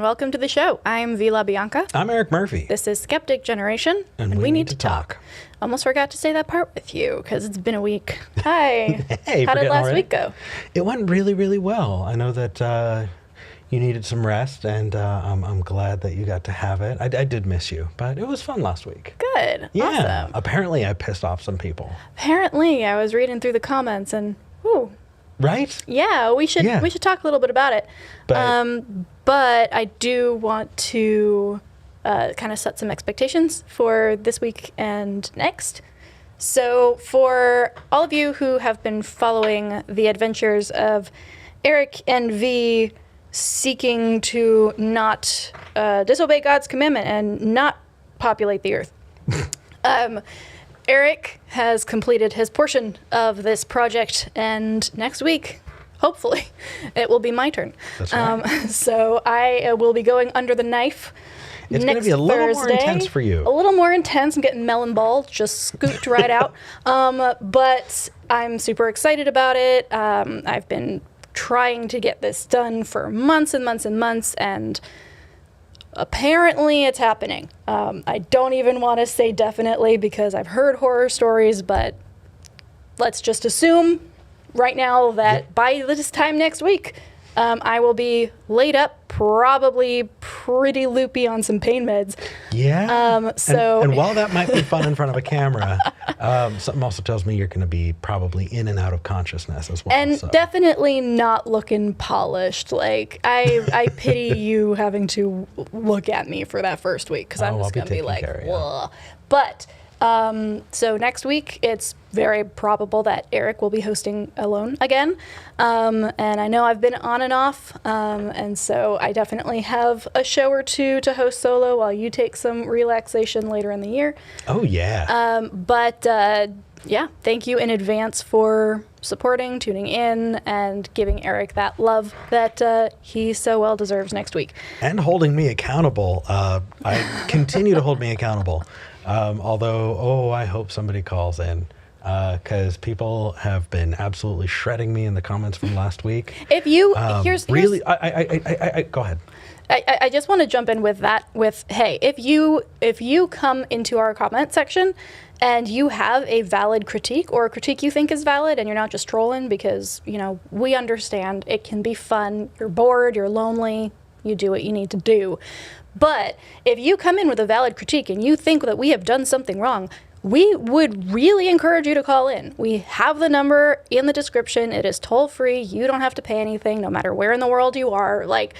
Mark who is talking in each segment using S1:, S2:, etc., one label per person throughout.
S1: and welcome to the show. I'm Vila Bianca.
S2: I'm Eric Murphy.
S1: This is Skeptic Generation, and we need to talk. Almost forgot to say that part with you, because it's been a week. Hi.
S2: Hey,
S1: how did last week go?
S2: It went really, really well. I know that you needed some rest, and I'm glad that you got to have it. I did miss you, but it was fun last week.
S1: Good.
S2: Yeah.
S1: Awesome.
S2: Apparently, I pissed off some people.
S1: Apparently, I was reading through the comments, and whew.
S2: Right?
S1: Yeah, we should talk a little bit about it. But I do want to kind of set some expectations for this week and next. So for all of you who have been following the adventures of Eric and V seeking to not disobey God's commandment and not populate the earth, Eric has completed his portion of this project, and next week, hopefully, it will be my turn.
S2: That's right.
S1: So I will be going under the knife.
S2: It's going to be a little more intense for you.
S1: A little more intense. I'm getting melon ball, just scooped right out. But I'm super excited about it. I've been trying to get this done for months and months and months, and apparently it's happening. I don't even want to say definitely because I've heard horror stories, but let's just assume right now that by this time next week, I will be laid up, probably pretty loopy on some pain meds.
S2: Yeah.
S1: And
S2: while that might be fun in front of a camera, something also tells me you're going to be probably in and out of consciousness as well.
S1: And definitely not looking polished. Like, I pity you having to look at me for that first week, because I'm just going to be like, whoa. But so next week, it's very probable that Eric will be hosting alone again. And I know I've been on and off. And so I definitely have a show or two to host solo while you take some relaxation later in the year.
S2: Oh, yeah.
S1: Yeah, thank you in advance for supporting, tuning in, and giving Eric that love that he so well deserves next week.
S2: And holding me accountable. I continue to hold me accountable. Although, I hope somebody calls in, because people have been absolutely shredding me in the comments from last week.
S1: If you,
S2: go ahead.
S1: I just want to jump in with that. Hey, if you come into our comment section and you have a valid critique or a critique you think is valid, and you're not just trolling, because we understand it can be fun. You're bored, you're lonely, you do what you need to do. But if you come in with a valid critique and you think that we have done something wrong, we would really encourage you to call in. We have the number in the description. It is toll free. You don't have to pay anything, no matter where in the world you are. Like,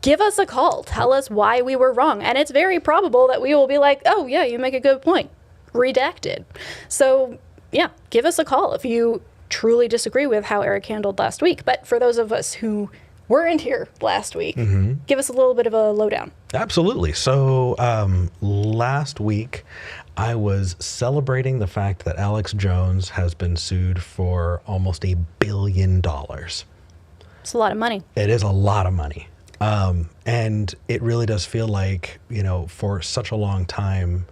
S1: give us a call. Tell us why we were wrong. And it's very probable that we will be like, oh yeah, you make a good point. Redacted. So yeah, give us a call if you truly disagree with how Eric handled last week. But for those of us who weren't here last week, give us a little bit of a lowdown.
S2: Absolutely. So last week, I was celebrating the fact that Alex Jones has been sued for almost $1 billion.
S1: It's a lot of money.
S2: It is a lot of money. And it really does feel like, for such a long time,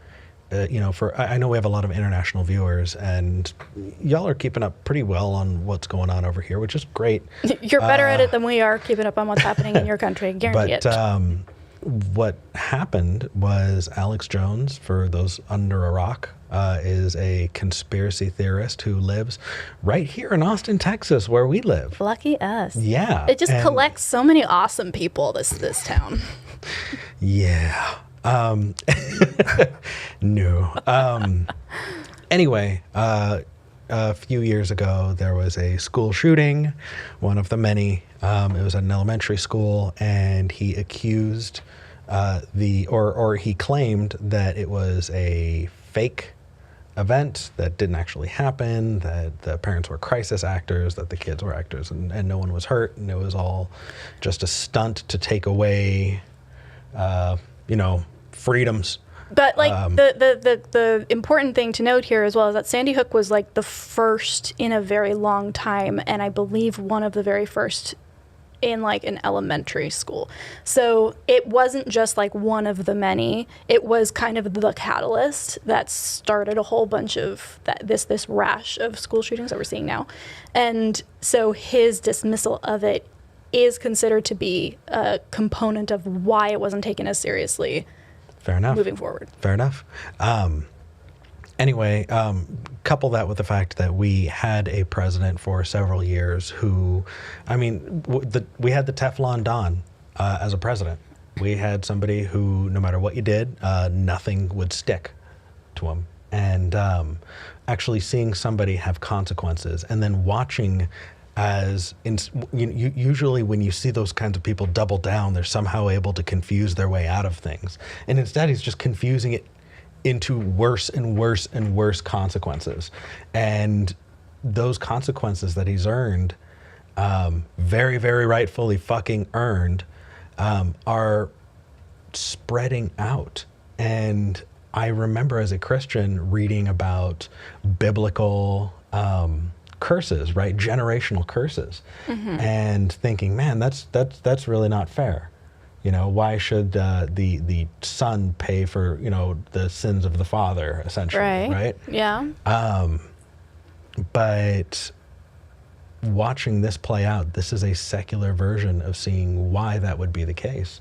S2: I know we have a lot of international viewers, and y'all are keeping up pretty well on what's going on over here, which is great.
S1: You're better at it than we are, keeping up on what's happening in your country, guarantee it.
S2: What happened was Alex Jones, for those under a rock, is a conspiracy theorist who lives right here in Austin, Texas, where we live.
S1: Lucky us.
S2: Yeah.
S1: It just collects so many awesome people, this town.
S2: Yeah. No. Anyway, a few years ago, there was a school shooting, one of the many. It was at an elementary school, and he accused he claimed that it was a fake event that didn't actually happen, that the parents were crisis actors, that the kids were actors, and no one was hurt, and it was all just a stunt to take away, freedoms.
S1: But the important thing to note here as well is that Sandy Hook was like the first in a very long time, and I believe one of the very first in like an elementary school. So it wasn't just like one of the many. It was kind of the catalyst that started a whole bunch of this rash of school shootings that we're seeing now. And so his dismissal of it is considered to be a component of why it wasn't taken as seriously.
S2: Fair enough.
S1: Moving forward.
S2: Fair enough. Anyway, couple that with the fact that we had a president for several years who, I mean, we had the Teflon Don as a president. We had somebody who, no matter what you did, nothing would stick to him. And actually seeing somebody have consequences and then watching usually when you see those kinds of people double down, they're somehow able to confuse their way out of things. And instead, he's just confusing it into worse and worse and worse consequences. And those consequences that he's earned, very, very rightfully fucking earned, are spreading out. And I remember as a Christian reading about biblical curses, right? Generational curses, and thinking, man, that's really not fair. You know, why should the son pay for, you know, the sins of the father, essentially, right?
S1: Yeah.
S2: But watching this play out, this is a secular version of seeing why that would be the case.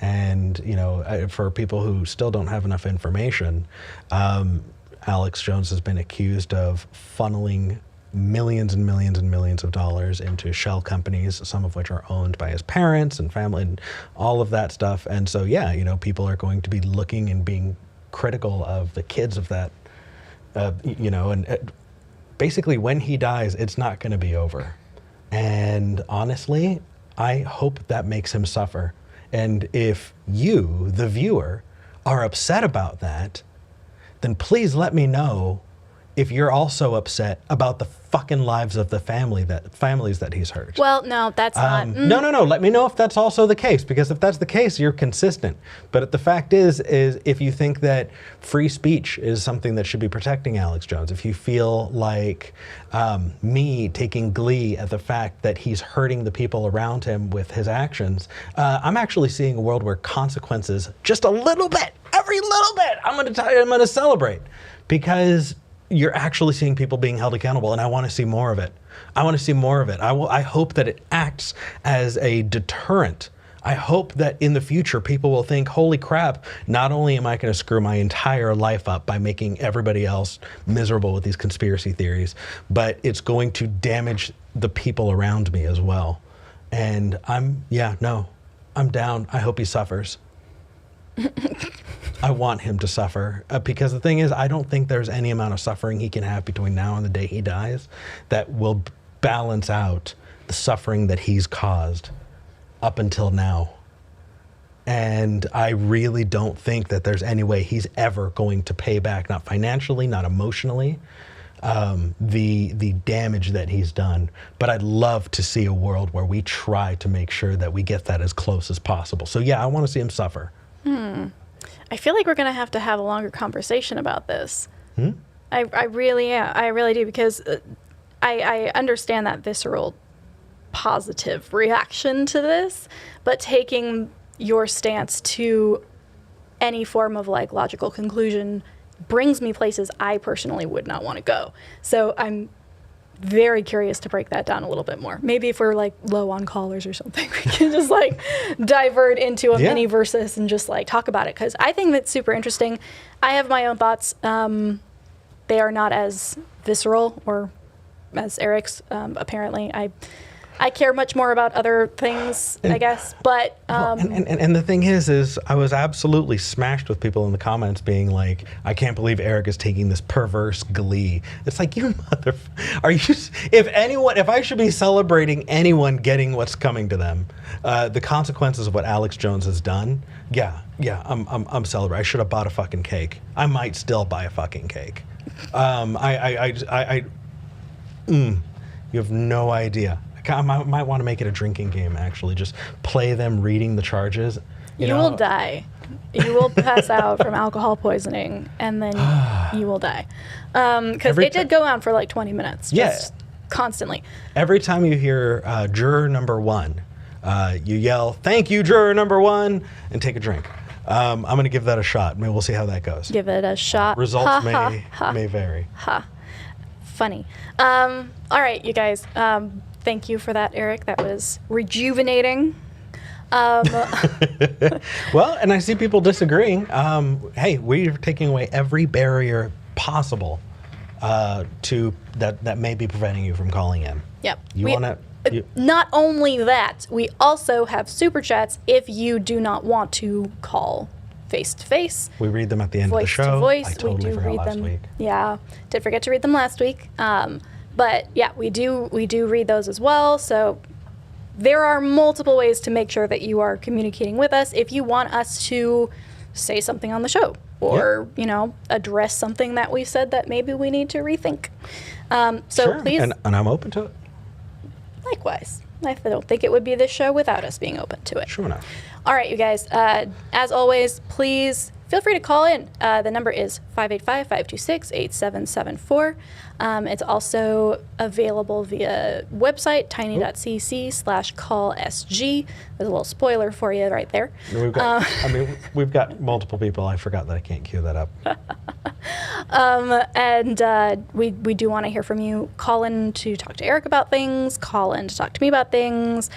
S2: And, you know, for people who still don't have enough information, Alex Jones has been accused of funneling millions and millions and millions of dollars into shell companies, some of which are owned by his parents and family and all of that stuff. And so, yeah, you know, people are going to be looking and being critical of the kids of that, you know, and basically when he dies, it's not going to be over. And honestly, I hope that makes him suffer. And if you, the viewer, are upset about that, then please let me know if you're also upset about the fucking lives of the families that he's hurt.
S1: Well, no, that's not.
S2: No. Let me know if that's also the case, because if that's the case, you're consistent. But the fact is if you think that free speech is something that should be protecting Alex Jones, if you feel like me taking glee at the fact that he's hurting the people around him with his actions, I'm actually seeing a world where consequences, just a little bit, every little bit, I'm going to celebrate, because you're actually seeing people being held accountable, and I want to see more of it. I want to see more of it. I hope that it acts as a deterrent. I hope that in the future people will think, holy crap, not only am I going to screw my entire life up by making everybody else miserable with these conspiracy theories, but it's going to damage the people around me as well. And I'm down. I hope he suffers. I want him to suffer, because the thing is, I don't think there's any amount of suffering he can have between now and the day he dies that will balance out the suffering that he's caused up until now. And I really don't think that there's any way he's ever going to pay back, not financially, not emotionally, the damage that he's done. But I'd love to see a world where we try to make sure that we get that as close as possible. So yeah, I want to see him suffer.
S1: I feel like we're going to have a longer conversation about this. I really do, because I understand that visceral positive reaction to this, but taking your stance to any form of like logical conclusion brings me places I personally would not want to go. So I'm very curious to break that down a little bit more. Maybe if we're like low on callers or something, we can just like divert into a mini versus and just like talk about it, because I think that's super interesting. I have my own thoughts. They are not as visceral or as Eric's. Apparently, I care much more about other things, I guess. But
S2: and the thing is I was absolutely smashed with people in the comments being like, I can't believe Eric is taking this perverse glee. It's like, you mother, are you? If I should be celebrating anyone getting what's coming to them, the consequences of what Alex Jones has done, I'm celebrating. I should have bought a fucking cake. I might still buy a fucking cake. You have no idea. I might want to make it a drinking game, actually. Just play them reading the charges.
S1: You will die. You will pass out from alcohol poisoning, and then you will die. Because it did go on for like 20 minutes. Just constantly.
S2: Every time you hear juror number 1, you yell, "Thank you, juror number 1," and take a drink. I'm going to give that a shot. Maybe we'll see how that goes.
S1: Give it a shot.
S2: Results may vary.
S1: Funny. All right, you guys. Thank you for that, Eric. That was rejuvenating.
S2: Well, and I see people disagreeing. Hey, we're taking away every barrier possible to that may be preventing you from calling in.
S1: Yep.
S2: You want to...
S1: Not only that, we also have super chats if you do not want to call face to face.
S2: We read them at the end of the show.
S1: Voice to voice.
S2: I totally forgot last week.
S1: Yeah, did forget to read them last week. But yeah, we do read those as well. So there are multiple ways to make sure that you are communicating with us if you want us to say something on the show or, address something that we said that maybe we need to rethink. So
S2: sure.
S1: please.
S2: And I'm open to it.
S1: Likewise. I don't think it would be this show without us being open to it.
S2: Sure enough.
S1: All right, you guys. As always, please feel free to call in. The number is 585-526-8774. It's also available via website, tiny.cc/callSG. There's a little spoiler for you right there.
S2: We've got multiple people. I forgot that I can't cue that up.
S1: We do want to hear from you. Call in to talk to Eric about things. Call in to talk to me about things.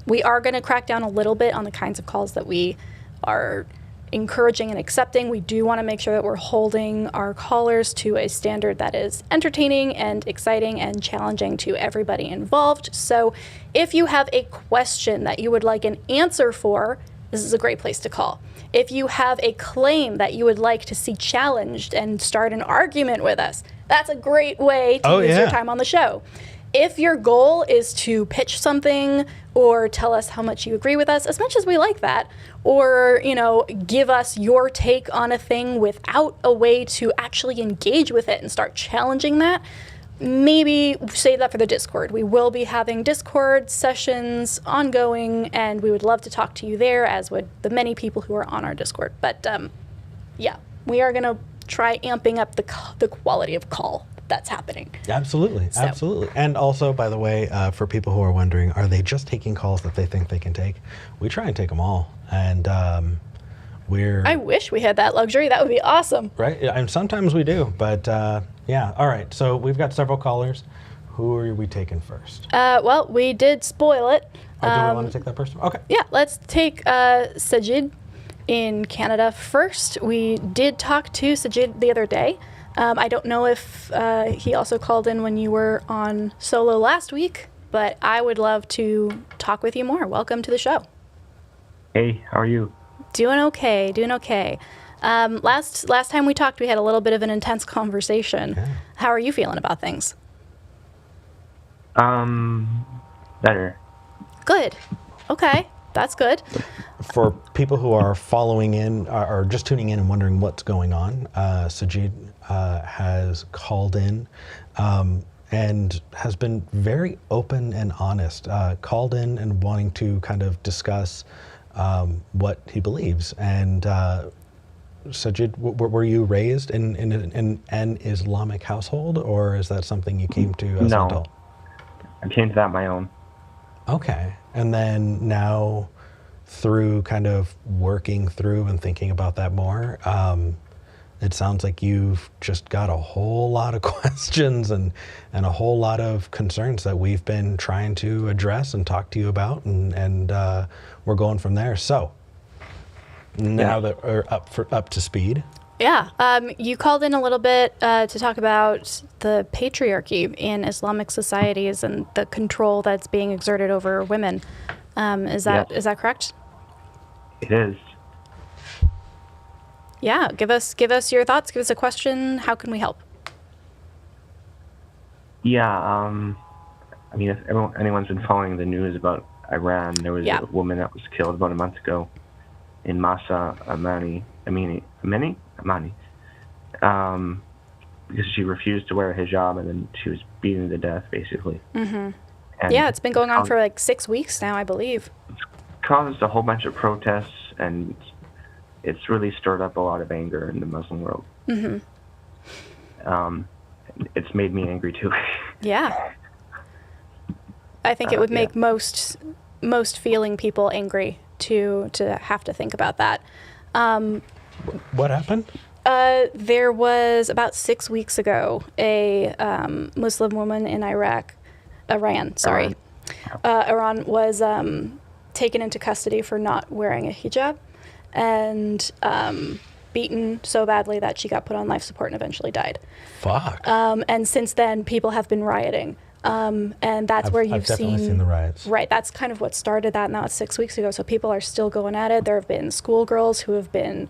S1: We are going to crack down a little bit on the kinds of calls that we are encouraging and accepting. We do want to make sure that we're holding our callers to a standard that is entertaining and exciting and challenging to everybody involved. So if you have a question that you would like an answer for, this is a great place to call. If you have a claim that you would like to see challenged and start an argument with us, that's a great way to use your time on the show. If your goal is to pitch something or tell us how much you agree with us, as much as we like that, or, give us your take on a thing without a way to actually engage with it and start challenging that, maybe save that for the Discord. We will be having Discord sessions ongoing, and we would love to talk to you there, as would the many people who are on our Discord. But, we are going to try amping up the quality of call that's happening.
S2: Absolutely. And also, by the way, for people who are wondering, are they just taking calls that they think they can take? We try and take them all. And I
S1: wish we had that luxury. That would be awesome.
S2: Right? And sometimes we do. But yeah. All right. So we've got several callers. Who are we taking first?
S1: Well, we did spoil it.
S2: Do we want to take that first? Okay.
S1: Yeah. Let's take Sajid in Canada first. We did talk to Sajid the other day. I don't know if he also called in when you were on solo last week, but I would love to talk with you more. Welcome to the show.
S3: Hey, how are you?
S1: Doing okay. Last time we talked, we had a little bit of an intense conversation. Okay. How are you feeling about things?
S3: Better.
S1: Good. Okay. That's good.
S2: For people who are following in or just tuning in and wondering what's going on, Sajid has called in and has been very open and honest. Called in and wanting to kind of discuss what he believes. And Sajid, were you raised in an Islamic household, or is that something you came to as an adult?
S3: I came to that on my own.
S2: Okay. And then now, through kind of working through and thinking about that more, it sounds like you've just got a whole lot of questions and a whole lot of concerns that we've been trying to address and talk to you about, and we're going from there. So now that we're up to speed.
S1: Yeah, you called in a little bit to talk about the patriarchy in Islamic societies and the control that's being exerted over women. Is that correct?
S3: It is.
S1: Yeah, give us your thoughts. Give us a question. How can we help?
S3: Yeah, if anyone's been following the news about Iran, there was a woman that was killed about a month ago in Masa Amani, because she refused to wear a hijab, and then she was beaten to death, basically.
S1: Mm-hmm. Yeah, it's been going on for like 6 weeks now, I believe.
S3: It's caused a whole bunch of protests, and it's really stirred up a lot of anger in the Muslim world.
S1: Mm-hmm.
S3: It's made me angry too.
S1: Yeah. I think it would make most feeling people angry to have to think about that.
S2: What happened?
S1: There was about 6 weeks ago a Muslim woman in Iraq Iran, sorry. Iran was taken into custody for not wearing a hijab and beaten so badly that she got put on life support and eventually died.
S2: Fuck.
S1: And since then, people have been rioting. And that's where
S2: I've definitely seen the riots.
S1: Right, that's kind of what started that. Now it's 6 weeks ago, so people are still going at it. There have been schoolgirls who have been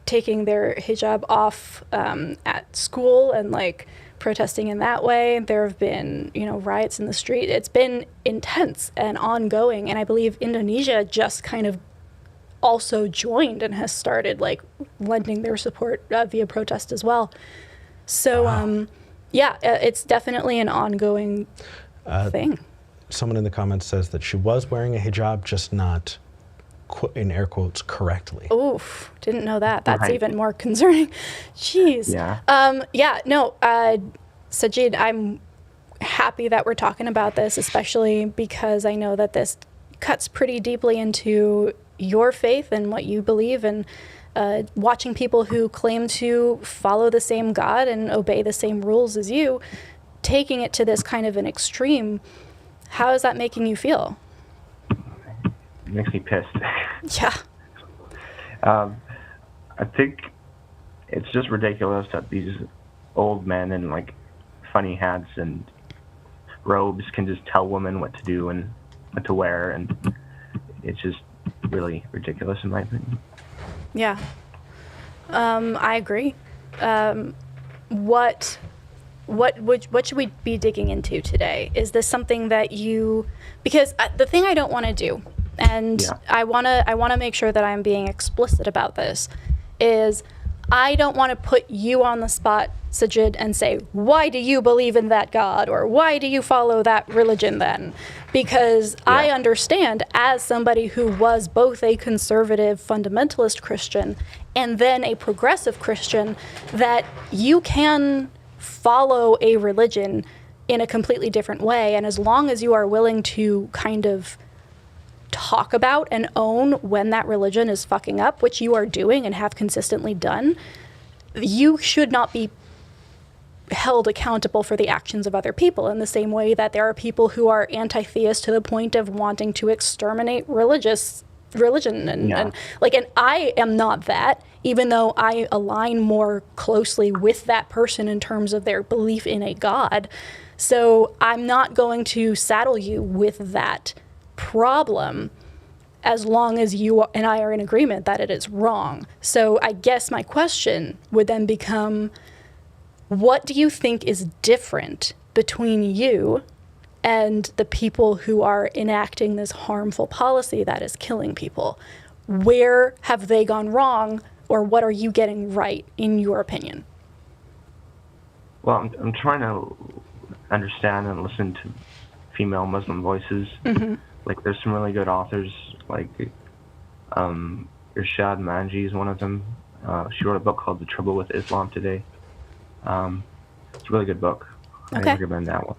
S1: taking their hijab off at school and like protesting in that way. There have been, riots in the street. It's been intense and ongoing, and I believe Indonesia just kind of also joined and has started like lending their support via protest as well. So, wow. It's definitely an ongoing thing.
S2: Someone in the comments says that she was wearing a hijab, just not, in air quotes, correctly.
S1: Oof, didn't know that. That's even more concerning. Jeez.
S3: Yeah.
S1: Sajid, I'm happy that we're talking about this, especially because I know that this cuts pretty deeply into your faith and what you believe, and watching people who claim to follow the same God and obey the same rules as you, taking it to this kind of an extreme. How is that making you feel?
S3: It makes me pissed.
S1: Yeah.
S3: I think it's just ridiculous that these old men in like funny hats and robes can just tell women what to do and what to wear, and it's just really ridiculous in my opinion.
S1: Yeah. I agree. What should we be digging into today? Is this something that because the thing I don't want to do, and I want to make sure that I'm being explicit about this, is I don't want to put you on the spot, Sajid, and say, why do you believe in that God? Or why do you follow that religion then? Because I understand, as somebody who was both a conservative fundamentalist Christian and then a progressive Christian, that you can follow a religion in a completely different way. And as long as you are willing to kind of talk about and own when that religion is fucking up, which you are doing and have consistently done, you should not be held accountable for the actions of other people, in the same way that there are people who are anti-theist to the point of wanting to exterminate religion and I am not that, even though I align more closely with that person in terms of their belief in a God. So I'm not going to saddle you with that problem as long as you and I are in agreement that it is wrong. So I guess my question would then become, what do you think is different between you and the people who are enacting this harmful policy that is killing people? Where have they gone wrong, or what are you getting right, in your opinion?
S3: Well, I'm trying to understand and listen to female Muslim voices. Mm-hmm. Like, there's some really good authors, like Irshad Manji is one of them. She wrote a book called The Trouble with Islam Today. It's a really good book.
S1: Okay.
S3: I recommend that one.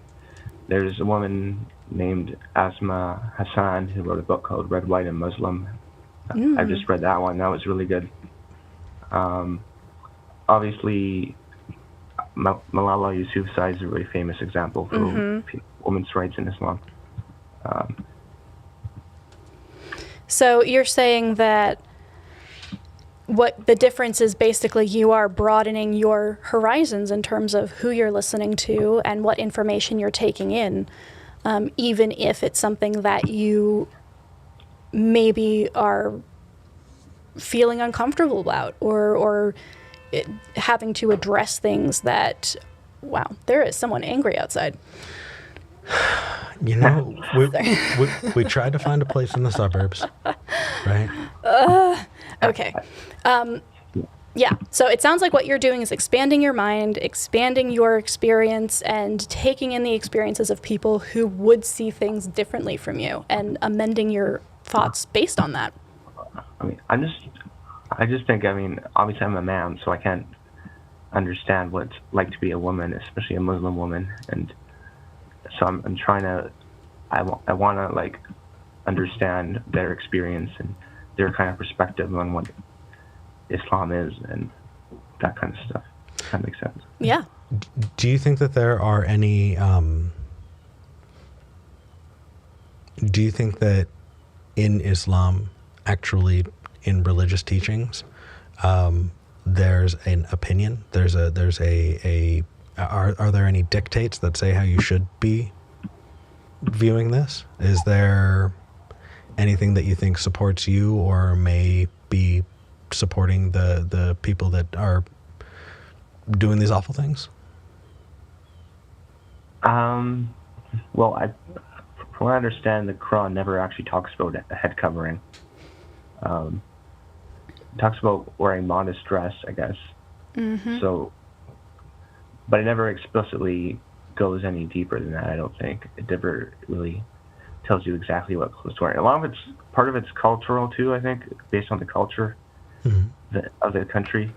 S3: There's a woman named Asma Hassan who wrote a book called Red, White, and Muslim. I just read that one. That was really good. Obviously, Malala Yousafzai is a really famous example for women's rights in Islam.
S1: So you're saying that what the difference is, basically you are broadening your horizons in terms of who you're listening to and what information you're taking in, even if it's something that you maybe are feeling uncomfortable about, or having to address things that, wow, there is someone angry outside.
S2: We tried to find a place in the suburbs, right?
S1: Okay. So it sounds like what you're doing is expanding your mind, expanding your experience, and taking in the experiences of people who would see things differently from you, and amending your thoughts based on that.
S3: I mean, I just think, obviously I'm a man, so I can't understand what it's like to be a woman, especially a Muslim woman, and so I'm trying to, I want to like understand their experience and their kind of perspective on what Islam is and that kind of stuff. If that makes sense.
S1: Yeah.
S2: Do you think that there are any do you think that in Islam, actually in religious teachings, there's an opinion? Are there any dictates that say how you should be viewing this? Is there anything that you think supports you or may be supporting the people that are doing these awful things?
S3: Well, from what I understand, the Quran never actually talks about a head covering. It talks about wearing modest dress, I guess.
S1: Mm-hmm.
S3: So, but it never explicitly goes any deeper than that, I don't think. It never really tells you exactly what clothes to wear. A lot of part of it's cultural too, I think, based on the culture of the country.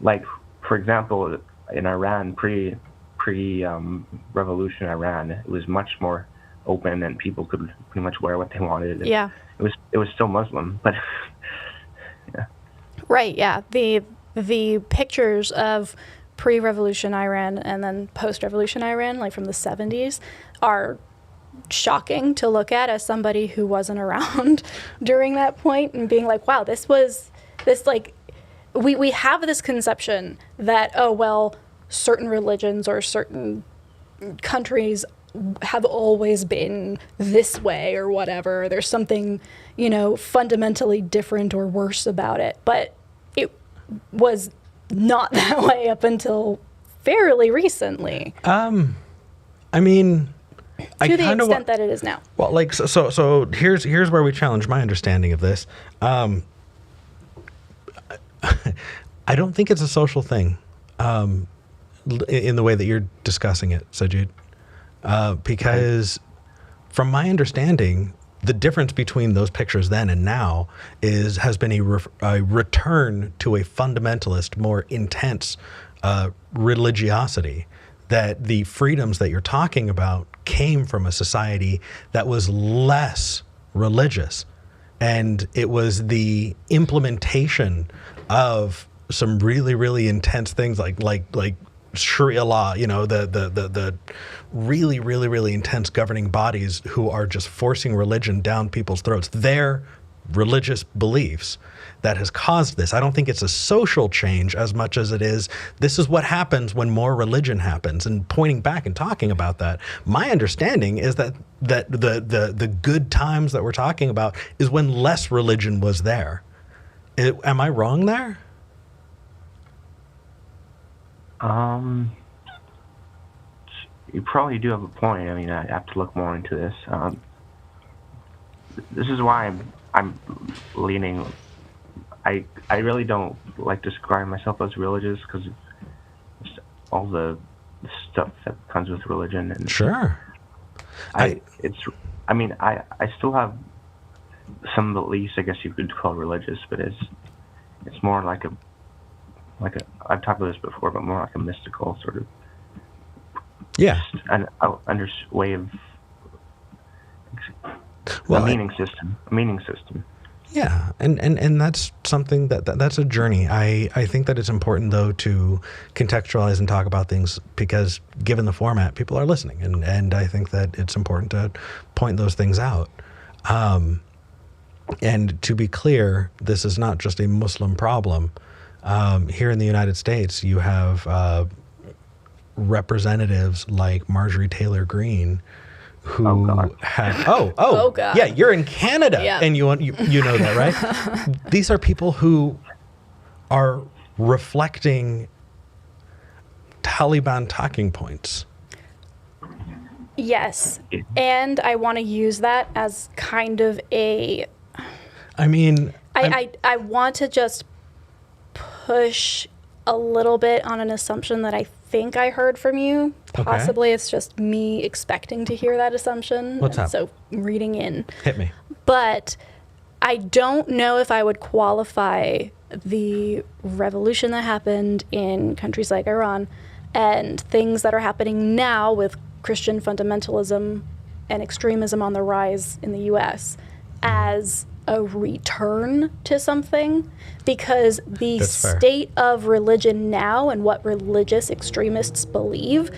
S3: Like, for example, in Iran, pre-revolution Iran, it was much more open and people could pretty much wear what they wanted.
S1: Yeah.
S3: It was still Muslim, but yeah.
S1: Right, yeah. The pictures of pre-revolution Iran and then post-revolution Iran, like from the 70s, are shocking to look at as somebody who wasn't around during that point and being like, wow, we have this conception that, oh, well, certain religions or certain countries have always been this way or whatever. There's something, fundamentally different or worse about it. But it was not that way up until fairly recently.
S2: I mean,
S1: to the extent that it is now.
S2: Well, like, so here's where we challenge my understanding of this. I don't think it's a social thing in the way that you're discussing it, Sajid. Because from my understanding, the difference between those pictures then and now has been a return to a fundamentalist, more intense religiosity. That the freedoms that you're talking about came from a society that was less religious. And it was the implementation of some really, really intense things like Sharia law, the really, really, really intense governing bodies who are just forcing religion down people's throats. Their religious beliefs that has caused this. I don't think it's a social change as much as it is, this is what happens when more religion happens. And pointing back and talking about that, my understanding is that the good times that we're talking about is when less religion was there. Am I wrong there?
S3: You probably do have a point. I mean, I have to look more into this. This is why I'm leaning. I really don't like describing myself as religious because all the stuff that comes with religion. And
S2: sure.
S3: I still have some beliefs, I guess you could call religious, but it's more like a I've talked about this before, but more like a mystical sort of way of a meaning system.
S2: Yeah, and that's something that's a journey. I think that it's important though to contextualize and talk about things because given the format, people are listening, and I think that it's important to point those things out. And to be clear, this is not just a Muslim problem. Here in the United States, you have representatives like Marjorie Taylor Greene, who have God. Yeah, you're in Canada, and you know that, right? These are people who are reflecting Taliban talking points.
S1: Yes, and I want to use that as kind of a.
S2: I mean,
S1: I want to just push a little bit on an assumption that I think I heard from you. Possibly it's just me expecting to hear that assumption.
S2: What's up?
S1: So reading in.
S2: Hit me.
S1: But I don't know if I would qualify the revolution that happened in countries like Iran and things that are happening now with Christian fundamentalism and extremism on the rise in the U.S. as a return to something, because the state of religion now and what religious extremists believe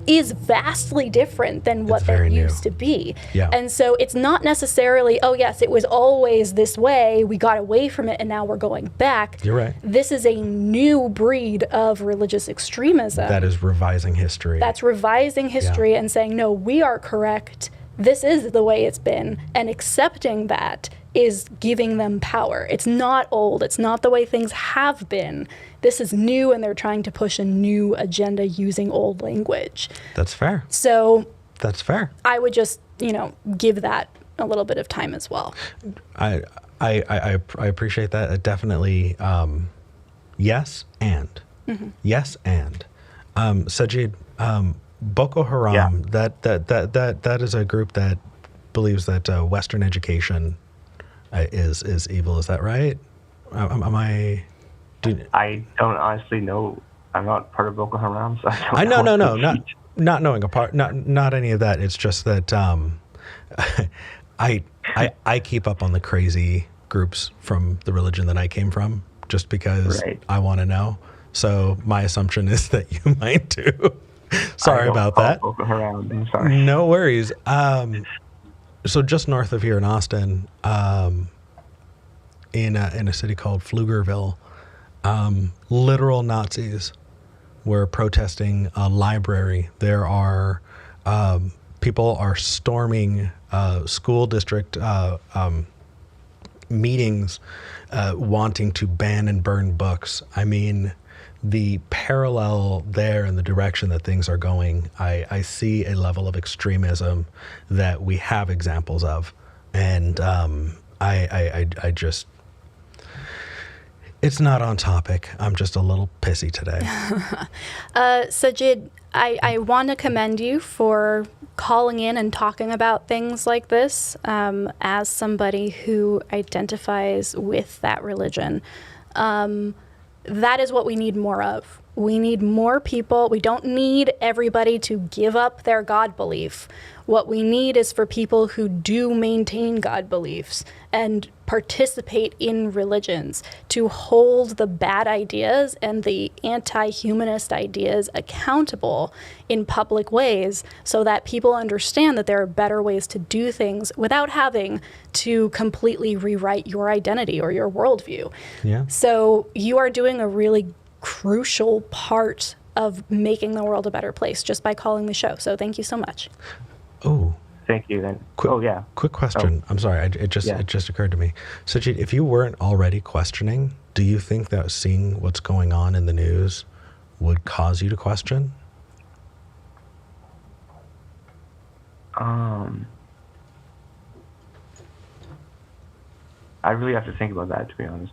S1: is vastly different than what
S2: very
S1: they
S2: new.
S1: used to be.
S2: Yeah.
S1: And so it's not necessarily, oh yes, it was always this way, we got away from it and now we're going back.
S2: You're right.
S1: This is a new breed of religious extremism.
S2: That is revising history.
S1: That's revising history and saying, no, we are correct. This is the way it's been. And accepting that is giving them power. It's not old. It's not the way things have been. This is new, and they're trying to push a new agenda using old language.
S2: That's fair.
S1: So
S2: That's fair.
S1: I would just, give that a little bit of time as well.
S2: I appreciate that. Definitely. Yes and. Yes and. Sajid, Boko Haram. That is a group that believes that Western education is evil. Is that right? Am I?
S3: I don't honestly know. I'm not part of Boko Haram, so I don't
S2: No,
S3: know.
S2: not knowing apart, not any of that. It's just that I keep up on the crazy groups from the religion that I came from, just because I want to know. So my assumption is that you might too. Sorry about that.
S3: Boko Haram. I'm sorry.
S2: No worries. So just north of here in Austin, in a city called Pflugerville, literal Nazis were protesting a library. There are people are storming school district meetings, wanting to ban and burn books. I mean, the parallel there in the direction that things are going, I see a level of extremism that we have examples of, and I just. It's not on topic. I'm just a little pissy today.
S1: Sajid, I want to commend you for calling in and talking about things like this as somebody who identifies with that religion. That is what we need more of. We need more people. We don't need everybody to give up their God belief. What we need is for people who do maintain God beliefs and participate in religions to hold the bad ideas and the anti-humanist ideas accountable in public ways, so that people understand that there are better ways to do things without having to completely rewrite your identity or your worldview.
S2: Yeah.
S1: So you are doing a really crucial part of making the world a better place just by calling the show. So thank you so much.
S2: Oh.
S3: Thank you then.
S2: Quick, Quick question. I'm sorry. It just occurred to me. Sajid, if you weren't already questioning, do you think that seeing what's going on in the news would cause you to question?
S3: I really have to think about that, to be honest.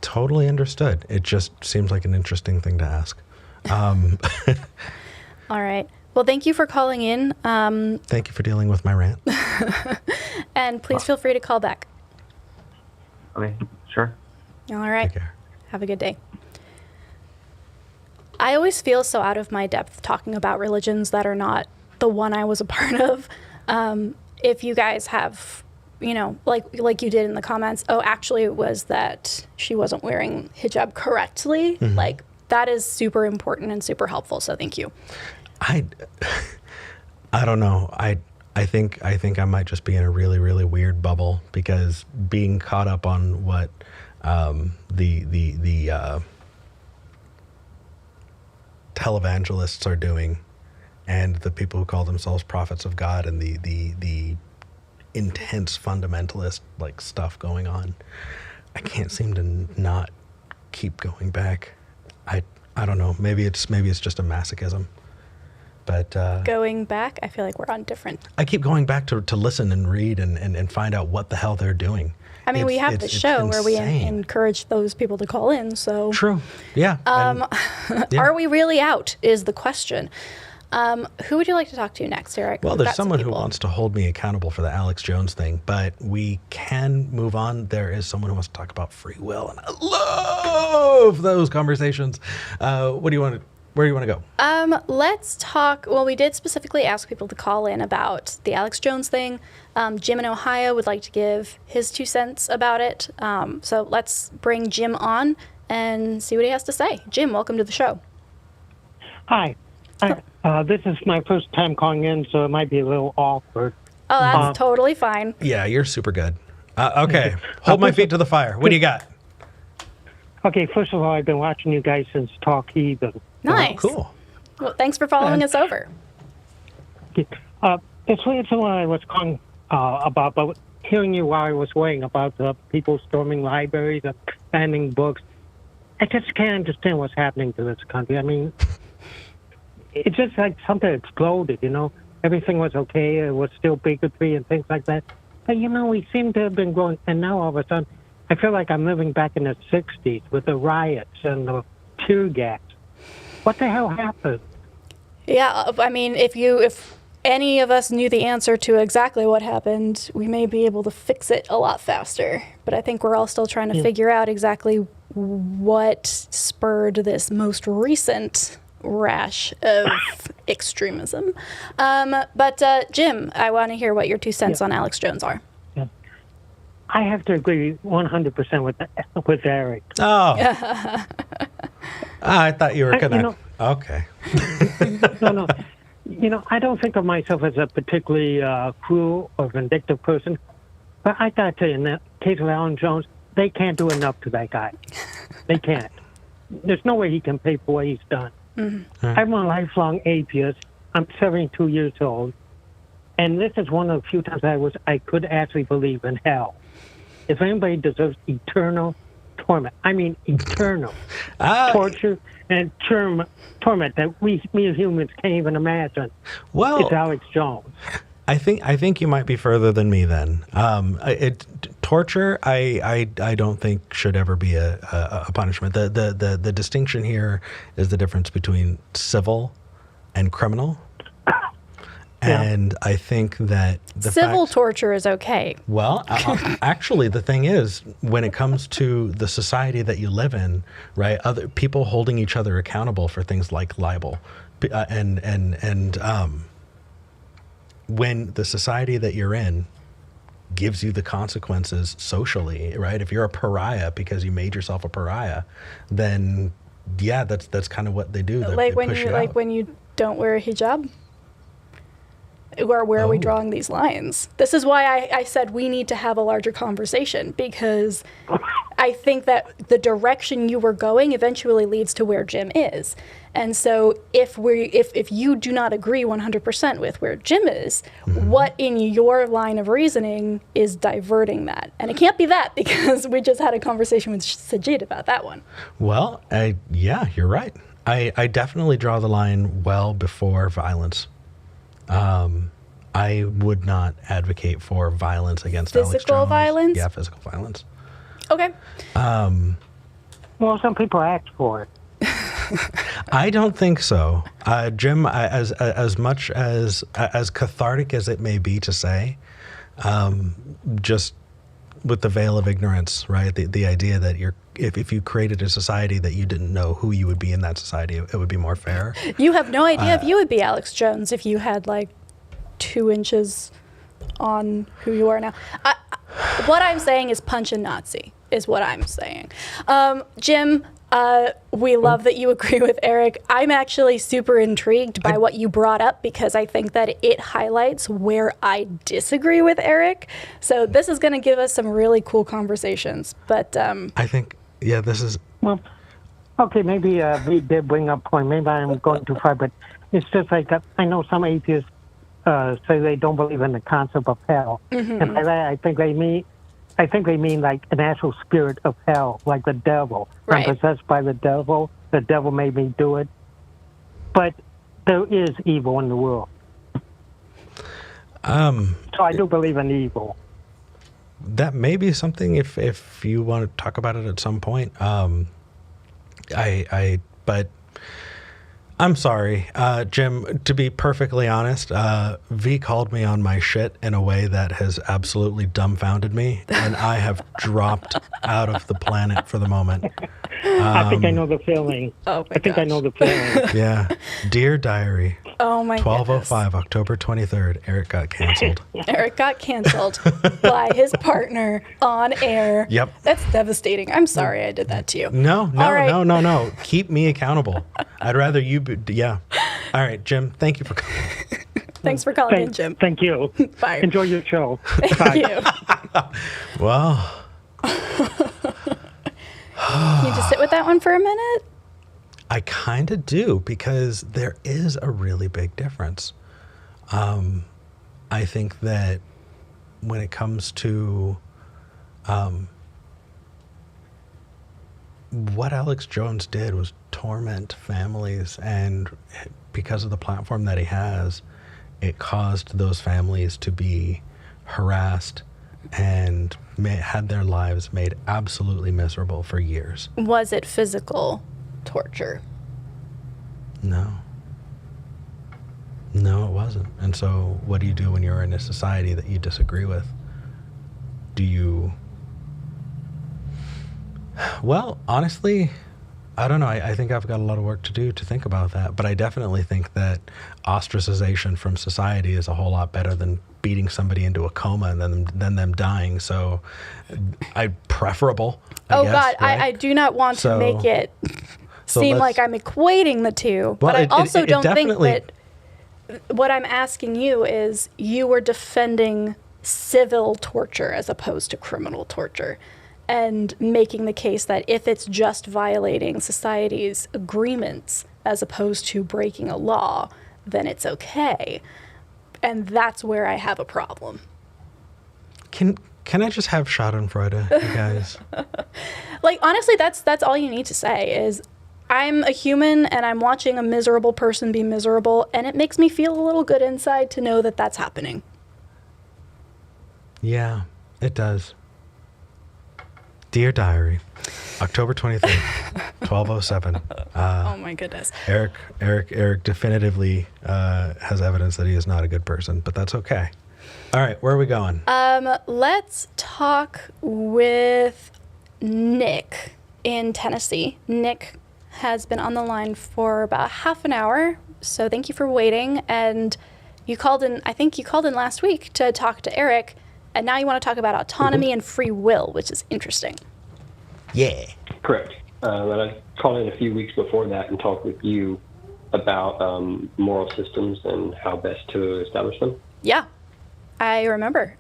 S2: Totally understood. It just seems like an interesting thing to ask.
S1: All right. Well, thank you for calling in.
S2: Thank you for dealing with my rant.
S1: And please feel free to call back.
S3: Okay, sure.
S1: All right.
S2: Take care.
S1: Have a good day. I always feel so out of my depth talking about religions that are not the one I was a part of. If you guys have, like you did in the comments, oh, actually it was that she wasn't wearing hijab correctly.
S2: Mm-hmm.
S1: Like, that is super important and super helpful. So thank you.
S2: I don't know. I think I might just be in a really, really weird bubble, because being caught up on what the televangelists are doing, and the people who call themselves prophets of God, and the intense fundamentalist stuff going on, I can't seem to not keep going back. I don't know. Maybe it's just a masochism. But
S1: going back, I feel like we're on different.
S2: I keep going back to listen and read and find out what the hell they're doing.
S1: I mean, we have the show where we encourage those people to call in. So
S2: true, yeah.
S1: Are we really out? Is the question. Who would you like to talk to next, Eric?
S2: Well, there's someone who wants to hold me accountable for the Alex Jones thing, but we can move on. There is someone who wants to talk about free will, and I love those conversations. Where do you want to go?
S1: Let's talk. Well, we did specifically ask people to call in about the Alex Jones thing. Jim in Ohio would like to give his 2 cents about it. So let's bring Jim on and see what he has to say. Jim, welcome to the show.
S4: Hi. This is my first time calling in, so it might be a little awkward.
S1: Oh, that's totally fine.
S2: Yeah, you're super good. Okay, hold my feet to the fire. What do you got?
S4: Okay, first of all, I've been watching you guys since Talk Heathen.
S1: Nice.
S2: Oh, cool.
S1: Well, thanks for following us over.
S4: It's what I was calling about, but hearing you while I was waiting about the people storming libraries and banning books, I just can't understand what's happening to this country. I mean, it's just like something exploded, you know? Everything was okay, it was still bigotry and things like that. But, you know, we seem to have been growing, and now all of a sudden, I feel like I'm living back in the 60s with the riots and the tear gas. What the hell happened?
S1: Yeah, I mean, if any of us knew the answer to exactly what happened, we may be able to fix it a lot faster. But I think we're all still trying to figure out exactly what spurred this most recent rash of extremism. But Jim, I want to hear what your 2 cents on Alex Jones are.
S4: Yeah. I have to agree 100% with Eric.
S2: Oh. I thought you were going to... Okay.
S4: No. You know, I don't think of myself as a particularly cruel or vindictive person, but I got to tell you, in the case of Alan Jones, they can't do enough to that guy. They can't. There's no way he can pay for what he's done. Mm-hmm. I'm a lifelong atheist. I'm 72 years old, and this is one of the few times I could actually believe in hell. If anybody deserves eternal torment, I mean eternal torture and torment that we as humans can't even imagine.
S2: Well,
S4: it's Alex Jones.
S2: I think you might be further than me then. Torture, I don't think should ever be a punishment. The distinction here is the difference between civil and criminal. And I think that
S1: civil torture is okay.
S2: Well, actually, the thing is, when it comes to the society that you live in, right, other people holding each other accountable for things like libel, and when the society that you're in gives you the consequences socially, right? If you're a pariah because you made yourself a pariah, then yeah, that's kind of what they do.
S1: Like when you don't wear a hijab. Or where are we drawing these lines? This is why I said we need to have a larger conversation, because I think that the direction you were going eventually leads to where Jim is. And so if you do not agree 100% with where Jim is, what in your line of reasoning is diverting that? And it can't be that, because we just had a conversation with Sajid about that one.
S2: Well, yeah, you're right. I definitely draw the line well before violence. I would not advocate for violence against Alex Jones.
S1: Physical violence?
S2: Yeah, physical violence.
S1: Okay.
S4: Well, some people ask for it.
S2: I don't think so, Jim. As much as cathartic as it may be to say, just with the veil of ignorance, right? The idea that if you created a society that you didn't know who you would be in that society, it would be more fair.
S1: You have no idea if you would be Alex Jones if you had like 2 inches on who you are now. What I'm saying is punch a Nazi, is what I'm saying. Jim, we love that you agree with Eric. I'm actually super intrigued by what you brought up, because I think that it highlights where I disagree with Eric. So this is going to give us some really cool conversations. But
S2: I think, yeah, this is...
S4: Well, okay, maybe we did bring up a point. Maybe I'm going too far, but it's just like I know some atheists say they don't believe in the concept of hell. Mm-hmm. And by that, I think they mean like an actual spirit of hell, like the devil.
S1: Right.
S4: I'm possessed by the devil made me do it. But there is evil in the world. So I do believe in evil.
S2: That may be something if you want to talk about it at some point. But I'm sorry, Jim, to be perfectly honest, V called me on my shit in a way that has absolutely dumbfounded me, and I have dropped out of the planet for the moment.
S4: I think I know the feeling.
S1: Oh my
S4: I think I know the feeling.
S2: Yeah. Dear Diary.
S1: Oh my
S2: 12:05, October 23rd, Eric got canceled.
S1: Eric got canceled by his partner on air.
S2: Yep.
S1: That's devastating. I'm sorry I did that to you.
S2: No.
S1: All right.
S2: No. Keep me accountable. I'd rather you be, yeah. All right, Jim, thank you for coming.
S1: Thanks for calling in, Jim.
S4: Thank you.
S1: Bye.
S4: Enjoy your show.
S1: Thank
S4: Bye.
S1: you.
S2: Well,
S1: Can you just sit with that one for a minute?
S2: I kind of do, because there is a really big difference. I think that when it comes to what Alex Jones did was torment families, and because of the platform that he has, it caused those families to be harassed and had their lives made absolutely miserable for years.
S1: Was it physical torture?
S2: No. No, it wasn't. And so what do you do when you're in a society that you disagree with? Do you... Well, honestly, I don't know. I think I've got a lot of work to do to think about that. But I definitely think that ostracization from society is a whole lot better than beating somebody into a coma and then them dying. So preferable, I guess,
S1: God,
S2: right?
S1: I do not want to make it seem like I'm equating the two.
S2: Well,
S1: but I also don't think
S2: definitely...
S1: that what I'm asking you is you were defending civil torture as opposed to criminal torture, and making the case that if it's just violating society's agreements as opposed to breaking a law, then it's okay. And that's where I have a problem.
S2: Can I just have Schadenfreude, you guys?
S1: Like, honestly, that's all you need to say is, I'm a human and I'm watching a miserable person be miserable, and it makes me feel a little good inside to know that that's happening.
S2: Yeah, it does. Dear Diary, October 23rd, 12:07.
S1: Oh my goodness.
S2: Eric definitively has evidence that he is not a good person, but that's okay. All right, where are we going?
S1: Let's talk with Nick in Tennessee. Nick has been on the line for about half an hour, so thank you for waiting. And you called in, I think you called in last week to talk to Eric, and now you want to talk about autonomy and free will, which is interesting.
S2: Yeah.
S5: Correct. And I called in a few weeks before that and talked with you about moral systems and how best to establish them.
S1: Yeah, I remember.